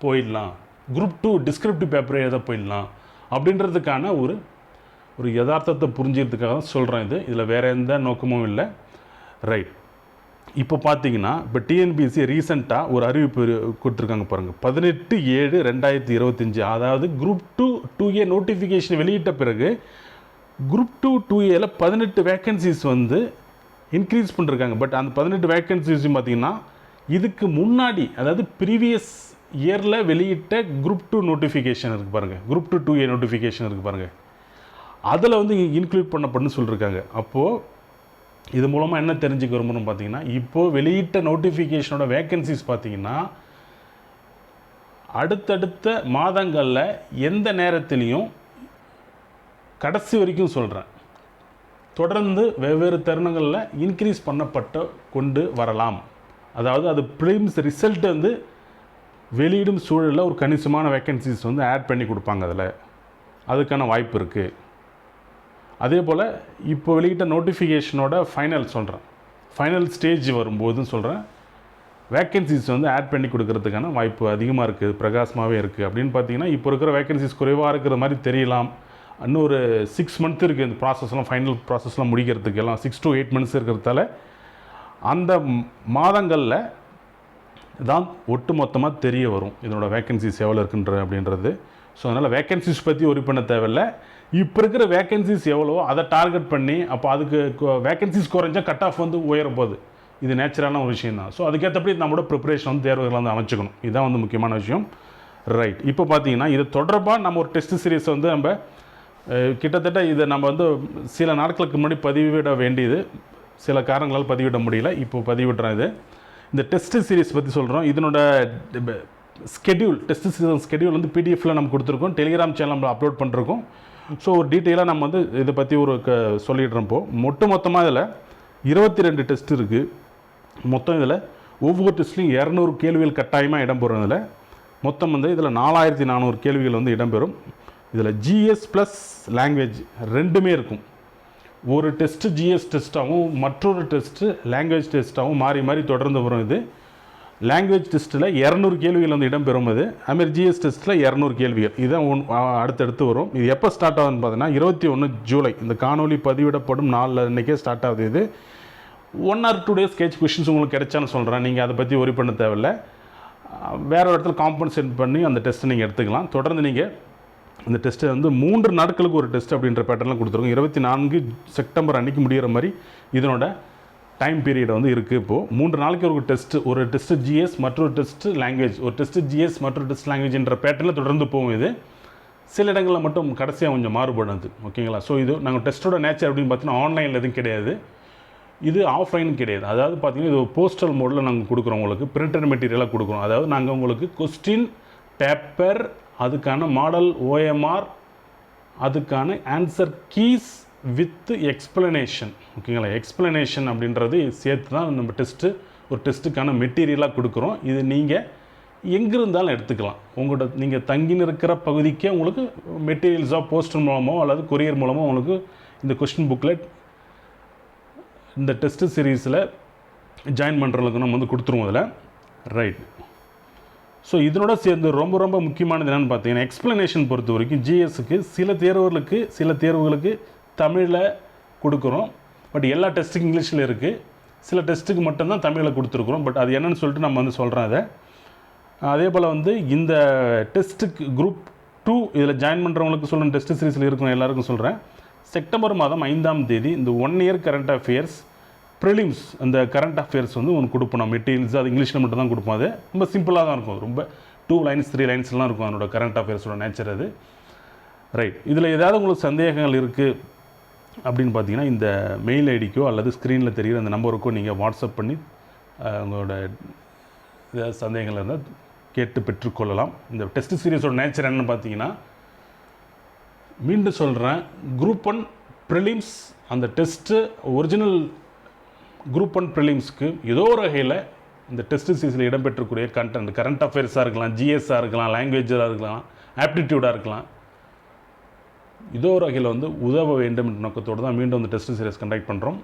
போயிடலாம், குரூப் 2 டிஸ்கிரிப்டிவ் பேப்பர் எழுத போயிடலாம் அப்படின்றதுக்கான ஒரு யதார்த்தத்தை புரிஞ்சுக்கிறதுக்காக தான் சொல்கிறேன். இதில் வேறு எந்த நோக்கமும் இல்லை. ரைட், இப்போ பார்த்தீங்கன்னா இப்போ டிஎன்பிஎஸ்சி ரீசெண்டாக ஒரு அறிவிப்பு கொடுத்துருக்காங்க பாருங்கள். 18/7/2025, அதாவது குரூப் 2A நோட்டிஃபிகேஷன் வெளியிட்ட பிறகு குரூப் 2A 18 வேக்கன்சிஸ் வந்து இன்க்ரீஸ் பண்ணிருக்காங்க. பட் அந்த 18 வேக்கன்சிஸும் பார்த்தீங்கன்னா இதுக்கு முன்னாடி, அதாவது ப்ரீவியஸ் இயரில் வெளியிட்ட குரூப் 2 நோட்டிஃபிகேஷன் இருக்குது பாருங்கள், குரூப் 2A நோட்டிஃபிகேஷன் இருக்குது பாருங்கள், அதில் வந்து இன்க்ளூட் பண்ணப்படுன்னு சொல்லியிருக்காங்க. அப்போது இது மூலமாக என்ன தெரிஞ்சுக்க விரும்பணும் பார்த்தீங்கன்னா, இப்போது வெளியிட்ட நோட்டிஃபிகேஷனோட வேக்கன்சிஸ் பார்த்தீங்கன்னா அடுத்தடுத்த மாதங்களில் எந்த நேரத்திலையும் கடைசி வரைக்கும் சொல்கிறேன், தொடர்ந்து வெவ்வேறு தருணங்களில் இன்க்ரீஸ் கொண்டு வரலாம். அதாவது அது ப்ரிலிம்ஸ் ரிசல்ட் வந்து வெளியிடும் சூழலில் ஒரு கணிசமான வேக்கன்சிஸ் வந்து ஆட் பண்ணி கொடுப்பாங்க, அதுக்கான வாய்ப்பு இருக்குது. அதே போல் இப்போ வெளியிட்ட நோட்டிஃபிகேஷனோட ஃபைனல் ஸ்டேஜ் வரும்போதுன்னு சொல்கிறேன், வேக்கன்சிஸ் வந்து ஆட் பண்ணி கொடுக்கறதுக்கான வாய்ப்பு அதிகமாக இருக்குது, பிரகாசமாகவே இருக்குது. அப்படின்னு பார்த்தீங்கன்னா இப்போ இருக்கிற வேக்கன்சிஸ் குறைவாக இருக்கிற மாதிரி தெரியலாம். இன்னும் ஒரு 6 மந்த் இருக்குது இந்த ப்ராசஸ்லாம், ஃபைனல் ப்ராசஸ்லாம் முடிக்கிறதுக்கு எல்லாம் 6 to 8 months இருக்கிறதால அந்த மாதங்களில் தான் ஒட்டு மொத்தமாக தெரிய வரும் இதனோட வேக்கன்சிஸ் எவ்வளோ இருக்குன்ற அப்படின்றது. ஸோ அதனால் வேக்கன்சிஸ் பற்றி ஒரி பண்ண தேவையில்லை. இப்போ இருக்கிற வேகன்சிஸ் எவ்வளோ அதை டார்கெட் பண்ணி அப்போ அதுக்கு வேகன்சிஸ் குறைஞ்சா கட் ஆஃப் வந்து உயர போகுது. இது நேச்சுரலான ஒரு விஷயம் தான். ஸோ அதுக்கேற்றபடி நம்மளோட ப்ரிப்பரேஷன் வந்து தேர்வுகளை வந்து அமைச்சுக்கணும். இதுதான் வந்து முக்கியமான விஷயம். ரைட். இப்போ பார்த்தீங்கன்னா இது தொடர்பாக நம்ம ஒரு டெஸ்ட் சீரிஸ் வந்து நம்ம கிட்டத்தட்ட இதை நம்ம வந்து சில நாட்களுக்கு முன்னாடி பதிவிட வேண்டியது, சில காரணங்களால் பதிவிட முடியல, இப்போ பதிவிடுறோம். இந்த டெஸ்ட் சீரிஸ் பற்றி சொல்கிறோம். இதனோட ஸ்கெடியூல், டெஸ்ட் சீரிஸ் ஸ்கெடியூல் வந்து பிடிஎஃப்பில் நம்ம கொடுத்துருக்கோம், டெலிகிராம் சேனல் நம்ம அப்லோட் பண்ணிருக்கோம். ஸோ ஒரு டீட்டெயிலாக நம்ம வந்து இதை பற்றி ஒரு சொல்லிடுறோம். இப்போது மொத்தமாக இதில் 22 டெஸ்ட் இருக்குது. மொத்தம் இதில் ஒவ்வொரு டெஸ்ட்லையும் 200 கேள்விகள் கட்டாயமாக இடம்பெறும். இதில் மொத்தம் வந்து இதில் 4400 கேள்விகள் வந்து இடம்பெறும். இதில் ஜிஎஸ் ப்ளஸ் லாங்குவேஜ் ரெண்டுமே இருக்கும். ஒரு டெஸ்ட்டு ஜிஎஸ் டெஸ்ட்டாகவும் மற்றொரு டெஸ்ட்டு லாங்குவேஜ் டெஸ்ட்டாகவும் மாறி மாறி தொடர்ந்து வரும். இது லாங்குவேஜ் டெஸ்ட்டில் 200 கேள்விகள் வந்து இடம்பெறும். அதுமாதிரி ஜிஎஸ் டெஸ்ட்டில் 200 கேள்விகள். இதுதான் அடுத்தடுத்து வரும். இது எப்போ ஸ்டார்ட் ஆகுதுன்னு பார்த்தீங்கன்னா 21 ஜூலை இந்த காணொலி பதிவிடப்படும் நாளில் அன்றைக்கே ஸ்டார்ட் ஆகுது. இது 1 or 2 days ஸ்கெட்ச் கொஷின்ஸ் உங்களுக்கு கிடைச்சான்னு சொல்கிறேன். நீங்கள் அதை பற்றி ஒரி பண்ண தேவையில்லை. வேறு ஒரு இடத்துல காம்பன்சேட் பண்ணி அந்த டெஸ்ட்டை நீங்கள் எடுத்துக்கலாம். தொடர்ந்து நீங்கள் இந்த டெஸ்ட்டை வந்து 3 நாட்களுக்கு ஒரு டெஸ்ட் அப்படின்ற பேட்டர்லாம் கொடுத்துருக்கோம். 24 செப்டம்பர் அன்றைக்கி முடிகிற மாதிரி இதனோட டைம் பீரியட் வந்து இருக்குது. இப்போது 3 நாளைக்கு ஒரு டெஸ்ட்டு ஜிஎஸ், மற்றொரு டெஸ்ட்டு லாங்குவேஜ், ஒரு டெஸ்ட்டு ஜிஎஸ் மற்றொரு டெஸ்ட் லாங்குவேஜ்ன்ற பேட்டர்னில் தொடர்ந்து போகும். இது சில இடங்களில் மட்டும் கடைசியாக கொஞ்சம் மாறுபடுது. ஓகேங்களா? ஸோ இது நாங்கள் டெஸ்ட்டோட நேச்சர் அப்படின்னு பார்த்தீங்கன்னா ஆன்லைனில் எதுவும் கிடையாது, இது ஆஃப்லைன் கிடையாது. அதாவது பார்த்தீங்கன்னா இது போஸ்டல் மோடில் நாங்கள் கொடுக்குறோம். உங்களுக்கு பிரிண்டட் மெட்டீரியலாக கொடுக்குறோம். அதாவது நாங்கள் உங்களுக்கு கொஸ்டின் பேப்பர், அதுக்கான மாடல் OMR, அதுக்கான ஆன்சர் கீஸ் வித் எக்ஸ்பிளனேஷன். ஓகேங்களா? எக்ஸ்பிளனேஷன் அப்படின்றது சேர்த்து தான் நம்ம ஒரு டெஸ்ட்டுக்கான மெட்டீரியலாக கொடுக்குறோம். இது நீங்கள் எங்கே இருந்தாலும் எடுத்துக்கலாம். உங்களோட நீங்கள் தங்கின்னு இருக்கிற பகுதிக்கே உங்களுக்கு மெட்டீரியல்ஸாக போஸ்டர் மூலமோ அல்லது கொரியர் மூலமோ உங்களுக்கு இந்த கொஸ்டின் புக்லெட் இந்த டெஸ்ட்டு சீரீஸில் ஜாயின் பண்ணுறதுக்கு நம்ம வந்து கொடுத்துருவோம் அதில். ரைட். ஸோ இதனோட சேர்ந்து ரொம்ப ரொம்ப முக்கியமானது என்னென்னு பார்த்தீங்கன்னா எக்ஸ்ப்ளனேஷன் பொறுத்த வரைக்கும் ஜிஎஸ்க்கு சில தேர்வுகளுக்கு தமிழில் கொடுக்குறோம். பட் எல்லா டெஸ்ட்டுக்கும் இங்கிலீஷில் இருக்குது. சில டெஸ்ட்டுக்கு மட்டும்தான் தமிழில் கொடுத்துருக்குறோம். பட் அது என்னென்னு சொல்லிட்டு நம்ம வந்து சொல்கிறோம் அதை. அதே போல் வந்து இந்த டெஸ்ட்டுக்கு குரூப் 2 இதில் ஜாயின் பண்ணுறவங்களுக்கு சொல்கிறேன், டெஸ்ட் சீரீஸில் இருக்கணும் எல்லாருக்கும் சொல்கிறேன். செப்டம்பர் மாதம் 5ஆம் தேதி இந்த 1 year கரண்ட் அஃபேர்ஸ் ப்ரிலிம்ஸ், அந்த கரண்ட் அஃபேர்ஸ் வந்து ஒன்று கொடுப்போம். நம்ம மெட்டீரியல்ஸ் அது இங்கிலீஷில் மட்டும் தான் கொடுப்போம். அது ரொம்ப சிம்பிளாக தான் இருக்கும். ரொம்ப 2 lines 3 linesலாம் இருக்கும் அதனோட கரண்ட் அஃபேர்ஸோட நேச்சர் அது. ரைட். இதில் ஏதாவது உங்களுக்கு சந்தேகங்கள் இருக்குது அப்படின்னு பார்த்தீங்கன்னா இந்த மெயில் ஐடிக்கோ அல்லது ஸ்க்ரீனில் தெரிகிற அந்த நம்பருக்கோ நீங்கள் வாட்ஸ்அப் பண்ணி உங்களோட ஏதாவது சந்தேகங்கள் இருந்தால் கேட்டு பெற்றுக்கொள்ளலாம். இந்த டெஸ்ட் சீரீஸோட நேச்சர் என்னென்னு பார்த்தீங்கன்னா, மீண்டும் சொல்கிறேன், குரூப் 1 ப்ரிலிம்ஸ் அந்த டெஸ்ட்டு ஒரிஜினல் குரூப் 1 ப்ரிலிம்ஸ்க்கு ஏதோ ஒரு வகையில் இந்த டெஸ்ட் சீரீஸில் இடம்பெற்றக்கூடிய கண்டென்ட், கரண்ட் அஃபேர்ஸாக இருக்கலாம், ஜிஎஸ்ஸாக இருக்கலாம், லாங்குவேஜாக இருக்கலாம், ஆப்டிடியூடாக இருக்கலாம், ஏதோ ஒரு வகையில் வந்து உதவ வேண்டும் என்ற நோக்கத்தோடு தான் மீண்டும் இந்த டெஸ்ட் சீரீஸ் கண்டக்ட் பண்ணுறோம்.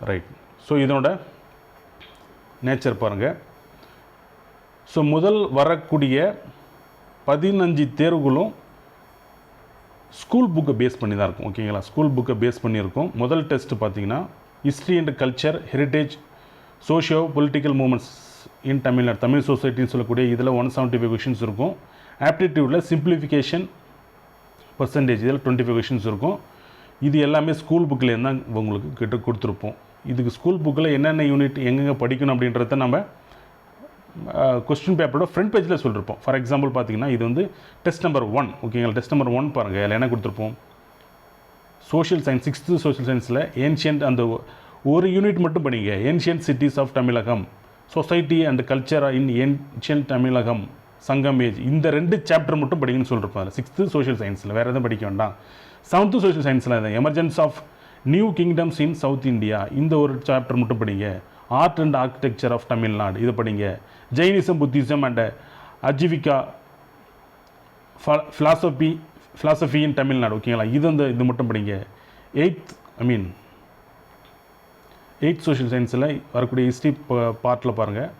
ரைட். ஸோ இதனோட நேச்சர் பாருங்கள். ஸோ முதல் வரக்கூடிய 15 தேர்வுகளும் ஸ்கூல் புக்கை பேஸ் பண்ணி தான் இருக்கும். ஓகேங்களா? ஸ்கூல் புக்கை பேஸ் பண்ணியிருக்கும். முதல் டெஸ்ட்டு பார்த்தீங்கன்னா history and culture, heritage, socio political movements in Tamil Nadu, Tamil சொசைட்டின்னு சொல்லக்கூடிய இதில் 175 கொஷின்ஸ் இருக்கும். ஆப்டிடியூடில் சிம்பிளிஃபிகேஷன் பர்சன்டேஜ் இதில் 25 கொஷின்ஸ் இருக்கும். இது எல்லாமே ஸ்கூல் புக்கில் தான் உங்களுக்கு கிட்ட கொடுத்துருப்போம். இதுக்கு ஸ்கூல் புக்கில் என்னென்ன யூனிட் எங்கெங்கே படிக்கணும் அப்படின்றத நம்ம கொஸ்டின் பேப்பரோட ஃப்ரண்ட் பேஜில் சொல்லியிருப்போம். ஃபார் எக்ஸாம்பிள் பார்த்தீங்கன்னா இது வந்து டெஸ்ட் நம்பர் 1. ஓகேங்களா? டெஸ்ட் நம்பர் 1 பாருங்கள். அதில் என்ன கொடுத்துருப்போம்? சோஷியல் சயின்ஸ், 6th சோஷியல் சயின்ஸில் ஏன்ஷியன்ட், அந்த ஒரு யூனிட் மட்டும் படிங்க. Ancient cities of Tamilakam, society and culture in ancient Tamilakam, Sangam age, இந்த 2 சாப்டர் மட்டும் படிக்கணும்னு சொல்லியிருப்போம். அதில் 6th சோஷியல் சயின்ஸில் வேறு எதுவும் படிக்க வேண்டாம். 7th சோஷியல் சயின்ஸில் emergence of new kingdoms in south India, இந்த ஒரு சாப்டர் மட்டும் படிங்க. Art and architecture of Tamil Nadu, இதை படிங்க. Jainism, Buddhism and Ajivika, philosophy in Tamil Nadu. ஓகேங்களா? இது மட்டும் படிங்க. 8th சோஷியல் சயின்ஸில் வரக்கூடிய ஹிஸ்ட்ரி பார்ட்டில் பாருங்கள்.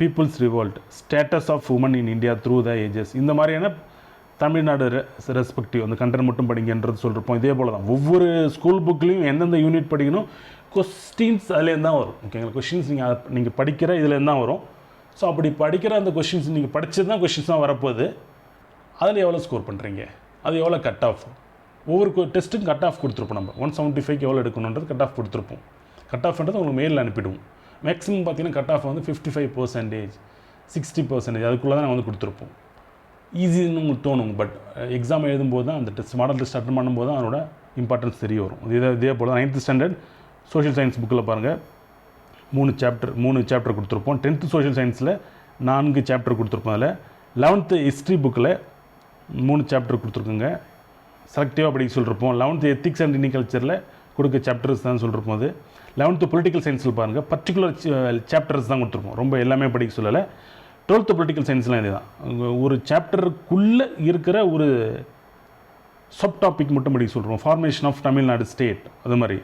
People's revolt, status of women in India through the ages, இந்த மாதிரியான தமிழ்நாடு ரெஸ்பெக்டிவ் அந்த கண்டென்ட் மட்டும் படிங்கன்றது சொல்லியிருப்போம். இதே போல் தான் ஒவ்வொரு ஸ்கூல் புக்லேயும் எந்தெந்த யூனிட் படிக்கணும், கொஸ்டின்ஸ் அதுலேருந்து தான் வரும். ஓகேங்களா? கொஷின்ஸ் நீங்கள் படிக்கிற இதுலேருந்து தான் வரும். ஸோ அப்படி படிக்கிற அந்த கொஷின்ஸ் நீங்கள் படித்தது தான் கொஷின்ஸ் தான் வரப்போகுது. அதில் எவ்வளோ ஸ்கோர் பண்ணுறீங்க? அது எவ்வளோ கட் ஆஃப், ஒவ்வொரு டெஸ்ட்டுக்கும் கட் ஆஃப் கொடுத்துருப்போம். நம்ம 175க்கு எவ்வளோ எடுக்கணுன்றது கட் ஆஃப் கொடுத்துருப்போம். கட் ஆஃப்ன்றது உங்களுக்கு மெயிலில் அனுப்பிடுவோம். மேக்ஸிமம் பார்த்தீங்கன்னா கட் ஆஃப் வந்து 55%, 60% அதுக்குள்ளே தான் வந்து கொடுத்துருப்போம். ஈஸின்னு உங்களுக்கு தோணும். பட் எக்ஸாம் எழுதும்போது தான் அந்த டெஸ்ட் மாடல் டெஸ்ட் அட்டன் பண்ணும்போது தான் அதோட இம்பார்ட்டன்ஸ் தெரிய வரும். இதே போல் 9th ஸ்டாண்டர்ட் சோஷியல் சயின்ஸ் புக்கில் பாருங்கள் 3 சாப்டர் கொடுத்துருப்போம். 10th சோஷியல் சயின்ஸில் 4 சாப்டர் கொடுத்துருப்போம். அதில் 11th ஹிஸ்ட்ரி புக்கில் 3 சாப்டர் கொடுத்துருக்குங்க, செலக்டிவாக படிக்க சொல்லியிருப்போம். 11th எத்திக்ஸ் அண்ட் இனிகல்ச்சரில் கொடுக்க சாப்டர்ஸ் தான் சொல்லியிருப்போம். அது 11th பொலிட்டிக்கல் சயின்ஸில் பாருங்கள் பர்டிகுலர் சாப்டர்ஸ் தான் கொடுத்துருப்போம், ரொம்ப எல்லாமே படிக்க சொல்லலை. 12th பொலிட்டிக்கல் சயின்ஸ்லாம் இதே தான், ஒரு சாப்டருக்குள்ளே இருக்கிற ஒரு சப் டாபிக் மட்டும் படிக்க சொல்கிறோம். ஃபார்மேஷன் ஆஃப் தமிழ்நாடு ஸ்டேட், அது மாதிரி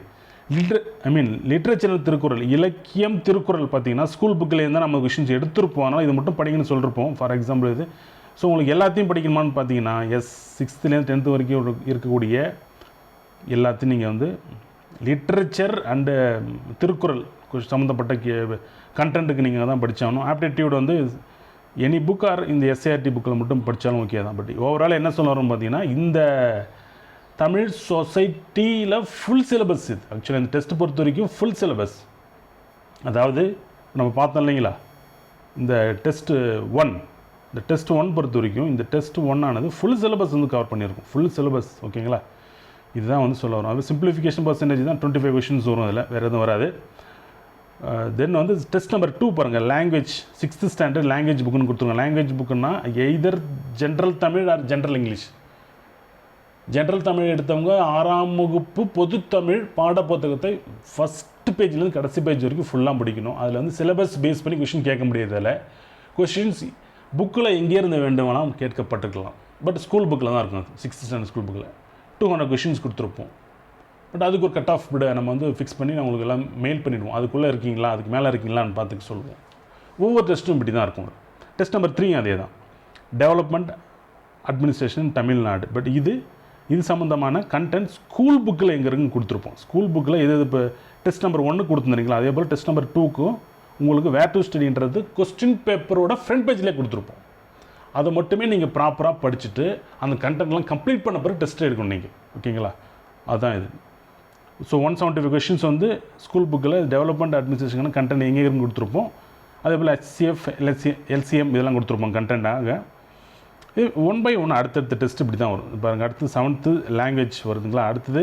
லிட்ரேச்சர் திருக்குறள், இலக்கியம் திருக்குறள் பார்த்தீங்கன்னா ஸ்கூல் புக்கிலேருந்து நம்ம கொஷின்ஸ் எடுத்துருப்போம். ஆனால் இது மட்டும் படிக்கணும்னு சொல்லியிருப்போம். ஃபார் எக்ஸாம்பிள் இது. ஸோ உங்களுக்கு எல்லாத்தையும் படிக்கணுமான்னு பார்த்தீங்கன்னா 6th-லேருந்து 10th வரைக்கும் இருக்கக்கூடிய எல்லாத்தையும் நீங்கள் வந்து லிட்ரேச்சர் அண்டு திருக்குறள் சம்மந்தப்பட்ட கண்டென்ட்டுக்கு நீங்கள் தான் படித்தாகணும். ஆப்டிடியூட் வந்து எனி புக் ஆர் இந்த எஸ்ஏஆர்டி புக்கில் மட்டும் படித்தாலும் ஓகே தான். பட் ஓவரால் என்ன சொல்ல வரோம் பார்த்தீங்கன்னா, இந்த தமிழ் சொசைட்டியில் ஃபுல் சிலபஸ் இது. ஆக்சுவலாக இந்த டெஸ்ட் பொறுத்த வரைக்கும் ஃபுல் சிலபஸ். அதாவது நம்ம பார்த்தோம் இல்லைங்களா, இந்த டெஸ்ட் 1 பொறுத்த வரைக்கும் இந்த டெஸ்ட் 1 ஆனது ஃபுல் சிலபஸ் வந்து கவர் பண்ணியிருக்கும். ஃபுல் சிலபஸ், ஓகேங்களா. இதுதான் வந்து சொல்ல வரும். அது சிம்பிளிஃபிகேஷன் பர்சன்டேஜ் தான் 25 கொஷின்ஸ் வரும். அதில் வேறு எதுவும் வராது. தென் வந்து டெஸ்ட் நம்பர் 2 பாருங்கள், லாங்குவேஜ் 6th ஸ்டாண்டர்ட் லாங்குவேஜ் புக்குன்னு கொடுத்துருங்க. லாங்குவேஜ் புக்குன்னா either general Tamil or general English. General Tamil எடுத்தவங்க 6ஆம் வகுப்பு பொது தமிழ் பாடப்புத்தகத்தை ஃபஸ்ட்டு பேஜ்லேருந்து கடைசி பேஜ் வரைக்கும் ஃபுல்லாக படிக்கணும். அதில் வந்து சிலபஸ் பேஸ் பண்ணி கொஷின் கேட்க முடியாததில் கொஷின்ஸ் புக்கில் எங்கேருந்து வேண்டுமானால் கேட்கப்பட்டுருக்கலாம். பட் ஸ்கூல் புக்கில் தான் இருக்கும். 6th ஸ்டாண்டர்ட் ஸ்கூல் புக்கில் 200 கொஷின்ஸ் கொடுத்துருப்போம். பட் அதுக்கு ஒரு கட் ஆஃப் நம்ம வந்து ஃபிக்ஸ் பண்ணி நான் உங்களுக்கு எல்லாம் மெயில் பண்ணிவிடுவோம். அதுக்குள்ளே இருக்கீங்களா, அதுக்கு மேலே இருக்கீங்களான்னு பார்த்துக்க சொல்லுவோம். ஒவ்வொரு டெஸ்ட்டும் இப்படி தான் இருக்கும். டெஸ்ட் நம்பர் 3 அதே தான், டெவலப்மெண்ட் அட்மினிஸ்ட்ரேஷன் தமிழ்நாடு. பட் இது சம்மந்தமான கண்டென்ட் ஸ்கூல் புக்கில் எங்கே இருக்குன்னு கொடுத்துருப்போம். ஸ்கூல் புக்கில் எது இப்போ டெஸ்ட் நம்பர் 1 கொடுத்துருந்தீங்களா, அதே போல் டெஸ்ட் நம்பர் 2க்கும் உங்களுக்கு வேர் டு ஸ்டடின்றது கொஸ்டின் பேப்பரோட ஃப்ரண்ட் பேஜ்லேயே கொடுத்துருப்போம். அதை மட்டுமே நீங்கள் ப்ராப்பராக படிச்சுட்டு அந்த கண்டென்ட்லாம் கம்ப்ளீட் பண்ண பிறகு டெஸ்ட் எடுக்கணும் நீங்கள், ஓகேங்களா. அதுதான் இது. ஸோ 175 கொஷின்ஸ் வந்து ஸ்கூல் புக்கில் டெவலப்மெண்ட் அட்மினிஸ்ட்ரேஷன் கண்டென்ட் எங்கே இருக்குன்னு கொடுத்துருப்போம். அதே போல் HCF LCM இதெல்லாம் கொடுத்துருப்போம் கண்டென்ட்டாக. 1 by 1 அடுத்தடுத்த டெஸ்ட் இப்படி தான் வரும். பாருங்கள், அடுத்து 7th லாங்குவேஜ் வருதுங்களா. அடுத்தது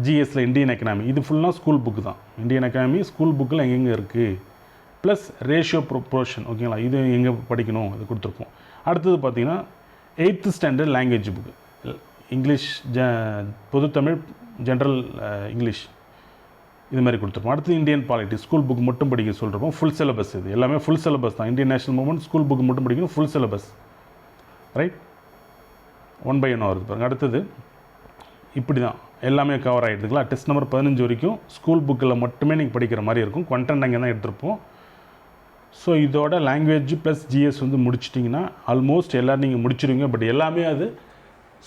GSல இந்தியன் எக்கனாமி. இது ஃபுல்லாக ஸ்கூல் புக்கு தான். இந்தியன் எக்கனாமி ஸ்கூல் புக்கில் எங்கெங்கே இருக்குது, ப்ளஸ் ரேஷியோ ப்ரொப்போர்ஷன், ஓகேங்களா. இது எங்கே படிக்கணும் அது கொடுத்துருப்போம். அடுத்தது பார்த்திங்கன்னா 8th standard language book, English பொது தமிழ் ஜென்ரல் இங்கிலீஷ் இது மாதிரி கொடுத்துருப்போம். அடுத்து இந்தியன் பாலிட்டி ஸ்கூல் புக் மட்டும் படிக்க சொல்லிருப்போம். ஃபுல் சிலபஸ் இது எல்லாமே ஃபுல் சிலபஸ் தான். Indian national movement school book மட்டும் படிக்கணும், ஃபுல் சிலபஸ், ரைட். 1 by 1 வருது பாருங்கள். அடுத்தது இப்படி தான் எல்லாமே கவர் ஆகிடுதுங்களா. டெஸ்ட் நம்பர் 15 வரைக்கும் ஸ்கூல் புக்கில் மட்டுமே நீங்கள் படிக்கிற மாதிரி இருக்கும். கண்டென்ட் அங்கே தான் எடுத்துருப்போம். ஸோ இதோட லாங்குவேஜ் ப்ளஸ் GS வந்து முடிச்சிட்டிங்கன்னா ஆல்மோஸ்ட் எல்லோரும் நீங்கள் முடிச்சிடுவீங்க. பட் எல்லாமே அது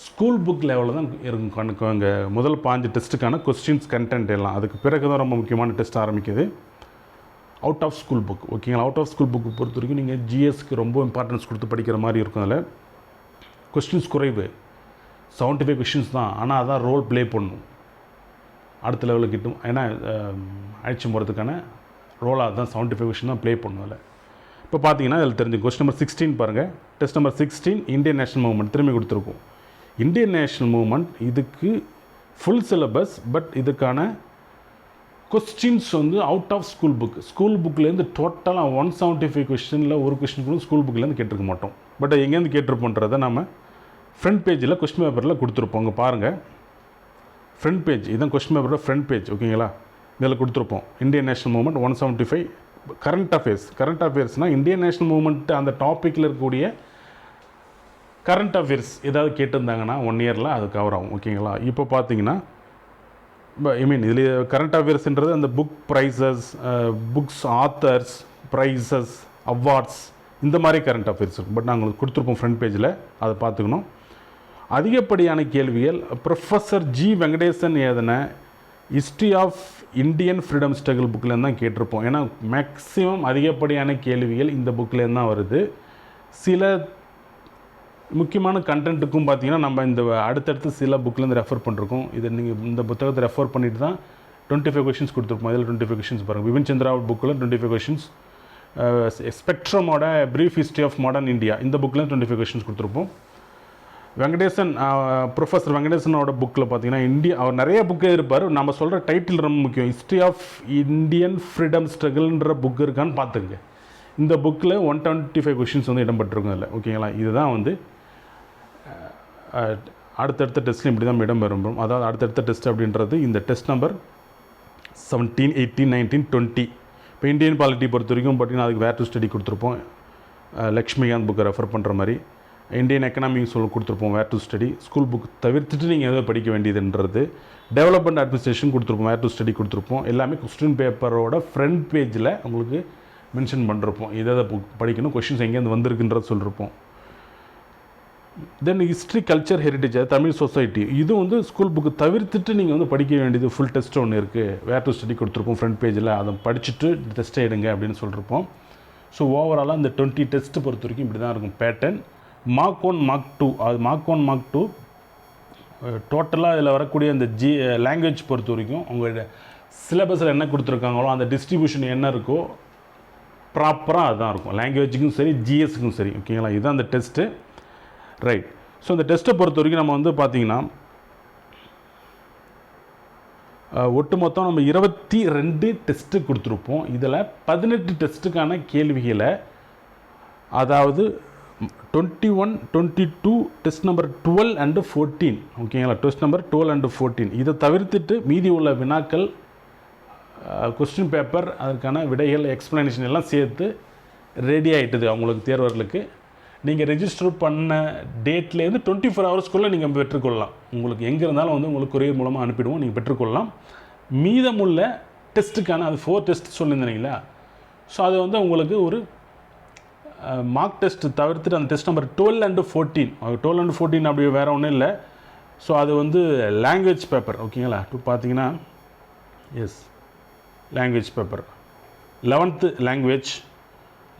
ஸ்கூல் புக் லெவலில் தான் இருக்கும். இங்கே முதல் 5 டெஸ்ட்டுக்கான கொஸ்டின்ஸ் கண்டென்ட் எல்லாம் அதுக்கு பிறகு தான் ரொம்ப முக்கியமான டெஸ்ட் ஆரம்பிக்குது. அவுட் ஆஃப் ஸ்கூல் புக், ஓகேங்களா. அவுட் ஆஃப் ஸ்கூல் புக்கு பொறுத்த வரைக்கும் நீங்கள் GSக்கு ரொம்ப இம்பார்ட்டன்ஸ் கொடுத்து படிக்கிற மாதிரி இருக்கும். அதில் கொஸ்டின்ஸ் குறைவு, 75 கொஷின்ஸ் தான். ஆனால் அதான் ரோல் ப்ளே பண்ணணும் அடுத்த லெவலுக்கு கிட்டும். ஏன்னா அழைச்சி போகிறதுக்கான ரோலாக தான் 75 கொஷின் தான் ப்ளே பண்ணணும். அதில் இப்போ பார்த்தீங்கன்னா அதில் தெரிஞ்சு கொஸ்டின் நம்பர் 16 பாருங்கள். Test number 16 Indian national movement திரும்பி கொடுத்துருக்கோம். இந்தியன் நேஷனல் மூவ்மெண்ட் இதுக்கு ஃபுல் சிலபஸ். பட் இதுக்கான கொஸ்டின்ஸ் வந்து out of school book. School புக்லேருந்து டோட்டலாக 175 கொஸ்டினில் ஒரு கொஸ்டின் கூட ஸ்கூல் புக்லேருந்து கேட்டிருக்க மாட்டோம். பட் எங்கேருந்து கேட்டிருப்போன்றதை நம்ம ஃப்ரண்ட் பேஜில் கொஸ்டின் பேப்பரில் கொடுத்துருப்போம். அங்கே பாருங்கள், ஃப்ரண்ட் பேஜ் இதுதான் கொஸ்டின் பேப்பரோட ஃப்ரண்ட் பேஜ், ஓகேங்களா. இதில் கொடுத்துருப்போம் இந்தியன் நேஷனல் மூவ்மெண்ட் 175 கரண்ட் அஃபேர்ஸ்னால் இந்தியன் நேஷனல் மூவ்மெண்ட் அந்த டாப்பிக்கில் இருக்கக்கூடிய கரண்ட் அஃபேர்ஸ் ஏதாவது கேட்டிருந்தாங்கன்னா 1 இயரில் அது கவர் ஆகும், ஓகேங்களா. இப்போ பார்த்தீங்கன்னா இதில் கரண்ட் அஃபேர்ஸ்ன்றது அந்த book prizes, books authors prizes, awards இந்த மாதிரி கரண்ட் அஃபேர்ஸ் இருக்கும். பட் நாங்கள் கொடுத்துருப்போம் ஃப்ரண்ட் பேஜில், அதை பார்த்துக்கணும். அதிகப்படியான கேள்விகள் ப்ரொஃபஸர் G. வெங்கடேசன் எழுதின history of Indian freedom struggle புக்கிலேருந்து தான் கேட்டிருப்போம். ஏன்னா மேக்ஸிமம் அதிகப்படியான கேள்விகள் இந்த புக்கிலேருந்து தான் வருது. சில முக்கியமான கண்டென்ட்டுக்கும் பார்த்தீங்கன்னா நம்ம இந்த அடுத்தடுத்து சில புக்லேருந்து ரெஃபர் பண்ணிருக்கோம். இதை நீங்கள் இந்த புத்தகத்தை ரெஃபர் பண்ணிட்டு தான் 25 கொஷின்ஸ் கொடுத்துருப்போம். இதில் 25 கொஷின்ஸ் பாருங்கள். விபின் சந்திரா புக்கில் 25 கொஷின்ஸ், ஸ்பெக்ட்ரமோட brief history of modern India இந்த புக்கில் 25 கொஷின்ஸ் கொடுத்துருப்போம். வெங்கடேசன் ப்ரொஃபஸர் வெங்கடேசனோட புக்கில் பார்த்தீங்கன்னா அவர் நிறைய புக்கு இருப்பார். நம்ம சொல்கிற டைட்டில் ரொம்ப முக்கியம். ஹிஸ்ட்ரி ஆஃப் இந்தியன் ஃப்ரீடம் ஸ்ட்ரகிள்ன்ற புக் இருக்கான்னு பார்த்துங்க. இந்த புக்கில் 125 கொஷின்ஸ் வந்து இடம்பெற்றிருக்கும் அதில். ஓகேங்களா? இதுதான் வந்து அடுத்தடுத்த டெஸ்ட்லையும் இப்படி தான் இடம்பெறும். அதாவது அடுத்தடுத்த டெஸ்ட் அப்படின்றது இந்த டெஸ்ட் நம்பர் 17, 18, 19, 20. இப்போ இந்தியன் பாலிட்டி பொறுத்த வரைக்கும் பார்த்தீங்கன்னா அதுக்கு வேர் டு ஸ்டடி கொடுத்துருப்போம். லக்ஷ்மிகாந்த் புக்கை ரெஃபர் பண்ணுற மாதிரி. இந்தியன் எக்கனாமிக் கொடுத்துருப்போம் வேர் டு ஸ்டடி. ஸ்கூல் புக் தவிர்த்துட்டு நீங்கள் எதாவது படிக்க வேண்டியதுன்றது. டெவலப்மெண்ட் அட்மினிஸ்ட்ரேஷன் கொடுத்துருப்போம், வேர் டு ஸ்டடி கொடுத்துருப்போம். எல்லாமே கொஸ்டின் பேப்பரோட ஃப்ரண்ட் பேஜில் உங்களுக்கு மென்ஷன் பண்ணிருப்போம். எதை புக் படிக்கணும், கொஷின்ஸ் எங்கேருந்து வந்திருக்குன்றது சொல்லியிருப்போம். தென் history culture heritage, Tamil society, இது வந்து ஸ்கூல் புக்கு தவிர்த்துட்டு நீங்கள் வந்து படிக்க வேண்டியது ஃபுல் டெஸ்ட் ஒன்று இருக்குது, வேர் டு ஸ்டடி கொடுத்துருப்போம் ஃப்ரண்ட் பேஜில். அதை படிச்சுட்டு டெஸ்ட்டை எடுங்க அப்படின்னு சொல்லியிருப்போம். ஸோ ஓவராலாக இந்த 20 டெஸ்ட்டு பொறுத்த வரைக்கும் இப்படி தான் இருக்கும் பேட்டர்ன். மார்க் 1, மார்க் 2, அது மார்க் 1, மார்க் 2 டோட்டலாக இதில் வரக்கூடிய அந்த லாங்குவேஜ் பொறுத்த வரைக்கும் உங்களோட சிலபஸில் என்ன கொடுத்துருக்காங்களோ அந்த டிஸ்ட்ரிபியூஷன் என்ன இருக்கோ ப்ராப்பராக அதுதான் இருக்கும். லாங்குவேஜுக்கும் சரி, ஜிஎஸ்க்கும் சரி. ஓகேங்களா? இதுதான் அந்த டெஸ்ட்டு. ரைட். ஸோ இந்த டெஸ்ட்டை பொறுத்த வரைக்கும் நம்ம வந்து பார்த்திங்கன்னா ஒட்டு மொத்தம் நம்ம 22 டெஸ்ட்டு கொடுத்துருப்போம். இதில் 18 டெஸ்ட்டுக்கான கேள்விகளை, அதாவது 21, 22, டெஸ்ட் நம்பர் 12 and 14. ஓகேங்களா? டெஸ்ட் நம்பர் 12 and 14 இதை தவிர்த்துட்டு மீதி உள்ள வினாக்கள், கொஸ்டின் பேப்பர், அதுக்கான விடைகள், எக்ஸ்ப்ளனேஷன் எல்லாம் சேர்த்து ரெடி ஆகிட்டுது அவங்களுக்கு தேர்வர்களுக்கு. நீங்கள் ரெஜிஸ்டர் பண்ண டேட்லேருந்து 24 ஹவர்ஸ்க்குள்ளே நீங்கள் பெற்றுக்கொள்ளலாம். உங்களுக்கு எங்கே இருந்தாலும் வந்து உங்களுக்கு கொரியர் மூலமாக அனுப்பிடுவோம், நீங்கள் பெற்றுக்கொள்ளலாம். மீதமுள்ள டெஸ்ட்டுக்கான அது 4 டெஸ்ட் சொல்லியிருந்தீங்களா? ஸோ அது வந்து உங்களுக்கு ஒரு மார்க் டெஸ்ட் தவிர்த்துட்டு அந்த டெஸ்ட் நம்பர் 12 and 14. 12 and 14 அப்படி வேறு ஒன்றும் இல்லை. ஸோ அது வந்து லாங்குவேஜ் பேப்பர். ஓகேங்களா? பார்த்தீங்கன்னா yes, language paper 11th language,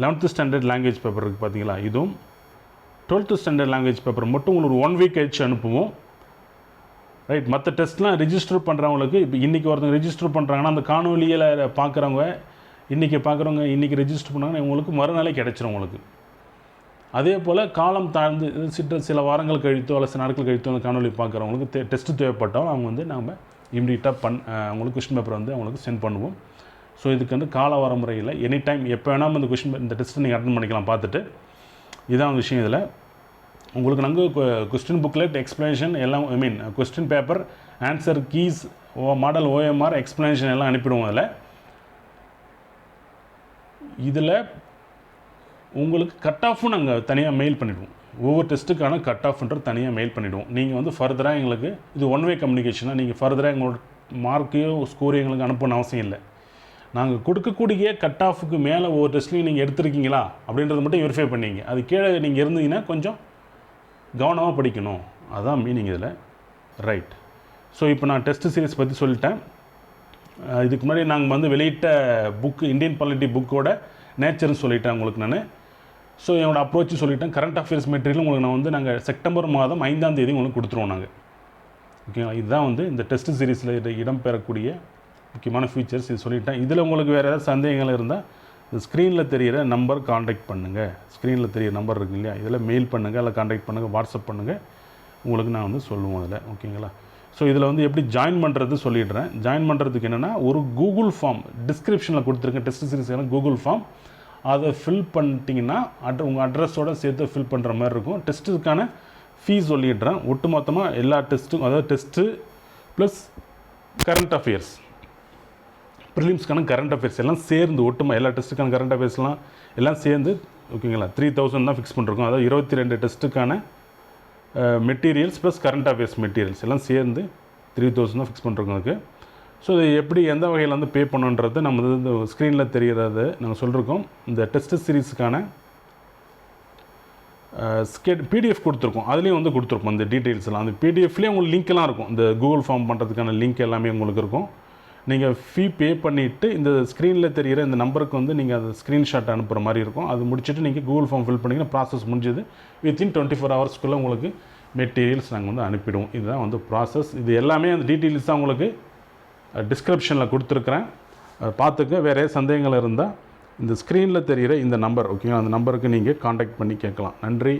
11th standard language paper இருக்குது பார்த்தீங்களா? இதுவும் 12th ஸ்டாண்டர்ட் லாங்குவேஜ் பேப்பர் மட்டும் உங்களுக்கு 1 வீக் கழிச்சு அனுப்புவோம். ரைட். மற்ற டெஸ்ட்லாம் ரிஜிஸ்டர் பண்ணுறவங்களுக்கு, இப்போ இன்றைக்கி ஒருத்தங்க ரிஜிஸ்டர் பண்ணுறாங்கன்னா அந்த காணொலியில் பார்க்குறவங்க, இன்றைக்கி பார்க்குறவங்க இன்றைக்கி ரெஜிஸ்டர் பண்ணாங்கன்னா உங்களுக்கு மறுநாளே கிடச்சிரும் உங்களுக்கு. அதே போல் காலம் தாழ்ந்து சில வாரங்கள் கழித்தோ அல்ல சில நாட்கள் கழித்தோ அந்த காணொலி பார்க்குறவங்களுக்கு டெஸ்ட்டு தேவைப்பட்டால் அவங்க வந்து நம்ம இம்மிடியட்டாக அவங்களுக்கு கொஸ்டின் பேப்பர் வந்து அவங்களுக்கு சென்ட் பண்ணுவோம். ஸோ இதுக்கு வந்து கால வரமுறையில் எனி டைம் எப்போ வேணாமல் இந்த டெஸ்ட்டை நீங்கள் அட்டன் பண்ணிக்கலாம் பார்த்துட்டு. இதான் விஷயம். இதில் உங்களுக்கு நாங்கள் கொஸ்டின் புக்லெட், எக்ஸ்ப்ளனேஷன் எல்லாம், I mean question paper, answer keys, model OMR, explanation எல்லாம் அனுப்பிடுவோம். இதில் உங்களுக்கு கட் ஆஃபும் நாங்கள் தனியாக மெயில் பண்ணிவிடுவோம். ஒவ்வொரு டெஸ்ட்டுக்கான கட் ஆஃப்ன்றது தனியாக மெயில் பண்ணிவிடுவோம். நீங்கள் வந்து ஃபர்தராக எங்களுக்கு இது ஒன் வே கம்யூனிகேஷனாக நீங்கள் ஃபர்தராக எங்களோட மார்க்கையோ ஸ்கோரையும் எங்களுக்கு அனுப்பணும்னு அவசியம் இல்லை. நாங்கள் கொடுக்கக்கூடிய கட் ஆஃபுக்கு மேலே ஒவ்வொரு டெஸ்ட்லையும் நீங்கள் எடுத்துருக்கீங்களா அப்படின்றத மட்டும் வெரிஃபை பண்ணிங்க. அது கீழே நீங்கள் இருந்தீங்கன்னா கொஞ்சம் கவனமாக படிக்கணும், அதுதான் மீனிங் இதில். ரைட். ஸோ இப்போ நான் டெஸ்ட் சீரிஸ் பற்றி சொல்லிட்டேன். இதுக்கு முன்னாடி நாங்கள் வந்து வெளியிட்ட புக்கு இந்தியன் பாலிட்டி புக்கோட நேச்சர்னு சொல்லிட்டேன் உங்களுக்கு நான். ஸோ என்னோடய அப்ரோச்சு சொல்லிட்டேன். கரண்ட் அஃபேர்ஸ் மெட்டீரியல் உங்களுக்கு நான் வந்து நாங்கள் செப்டம்பர் மாதம் 5ஆம் தேதி உங்களுக்கு கொடுத்துருவோம் நாங்கள். ஓகேங்களா? இதுதான் வந்து இந்த டெஸ்ட் சீரிஸில் இடம்பெறக்கூடிய முக்கியமான ஃபீச்சர்ஸ். இது சொல்லிட்டேன். இதில் உங்களுக்கு வேறு ஏதாவது சந்தேகங்கள் இருந்தால் இந்த ஸ்க்ரீனில் தெரிகிற நம்பர் காண்டாக்ட் பண்ணுங்கள். ஸ்க்ரீனில் தெரிகிற நம்பர் இருக்குது இல்லையா, இதில் மெயில் பண்ணுங்கள், இல்லை காண்டாக்ட் பண்ணுங்கள், வாட்ஸ்அப் பண்ணுங்கள், உங்களுக்கு நான் வந்து சொல்லுவோம் அதில். ஓகேங்களா? ஸோ இதில் வந்து எப்படி ஜாயின் பண்ணுறது சொல்லிடுறேன். ஜாயின் பண்ணுறதுக்கு என்னென்னா, ஒரு கூகுள் ஃபார்ம் டிஸ்கிரிப்ஷனில் கொடுத்துருக்கேன். டெஸ்ட் சீரிஸ்க்கான கூகுள் ஃபார்ம், அதை ஃபில் பண்ணிட்டீங்கன்னா உங்கள் அட்ரஸோடு சேர்த்து ஃபில் பண்ணுற மாதிரி இருக்கும். டெஸ்ட்டுக்கான ஃபீஸ் சொல்லிடுறேன். ஒட்டுமொத்தமாக எல்லா டெஸ்ட்டும், அதாவது டெஸ்ட்டு ப்ளஸ் கரண்ட் அஃபேர்ஸ், ப்ரிலிம்ஸ்க்கான கரண்ட் அஃபேர்ஸ் எல்லாம் சேர்ந்து, ஒட்டுமா எல்லா டெஸ்ட்டுக்கான கரண்ட் அஃபேர்ஸ்லாம் எல்லாம் சேர்ந்து, ஓகேங்களா, 3000 தான் ஃபிக்ஸ் பண்ணிருக்கோம். அதாவது 22 டெஸ்ட்டுக்கான materials plus current affairs materials எல்லாம் சேர்ந்து 3000 தான் ஃபிக்ஸ் பண்ணிருக்கோம் அதுக்கு. ஸோ இது எப்படி எந்த வகையில் வந்து பே பண்ணுன்றது நம்ம இந்த ஸ்க்ரீனில் தெரிகிறது நாங்கள் சொல்லியிருக்கோம். இந்த டெஸ்ட் சீரீஸுக்கான பிடிஎஃப் கொடுத்துருக்கோம், அதுலேயும் வந்து கொடுத்துருப்போம் இந்த டீட்டெயில்ஸ் எல்லாம். அந்த பிடிஎஃப்லேயே உங்களுக்கு லிங்க்லாம் இருக்கும். இந்த கூகுள் ஃபார்ம் பண்ணுறதுக்கான லிங்க் எல்லாமே உங்களுக்கு இருக்கும். நீங்கள் ஃபீ பே பண்ணிவிட்டு இந்த ஸ்க்ரீனில் தெரிகிற இந்த நம்பருக்கு வந்து நீங்கள் அதை ஸ்க்ரீன்ஷாட் அனுப்புகிற மாதிரி இருக்கும். அது முடிச்சுட்டு நீங்கள் கூகுள் ஃபார்ம் ஃபில் பண்ணிங்கன்னா ப்ராசஸ் முடிஞ்சது. வித்தின் 24 ஹவர்ஸ்க்குள்ளே உங்களுக்கு மெட்டீரியல்ஸ் நாங்கள் வந்து அனுப்பிடுவோம். இதுதான் வந்து ப்ராசஸ். இது எல்லாமே அந்த டீட்டெயில்ஸ் தான் உங்களுக்கு டிஸ்கிரிப்ஷனில் கொடுத்துருக்குறேன். அதை பார்த்துக்க. வேறு சந்தேகங்கள் இருந்தால் இந்த ஸ்க்ரீனில் தெரிகிற இந்த நம்பர் ஓகேங்களா, அந்த நம்பருக்கு நீங்கள் காண்டாக்ட் பண்ணி கேட்கலாம். நன்றி.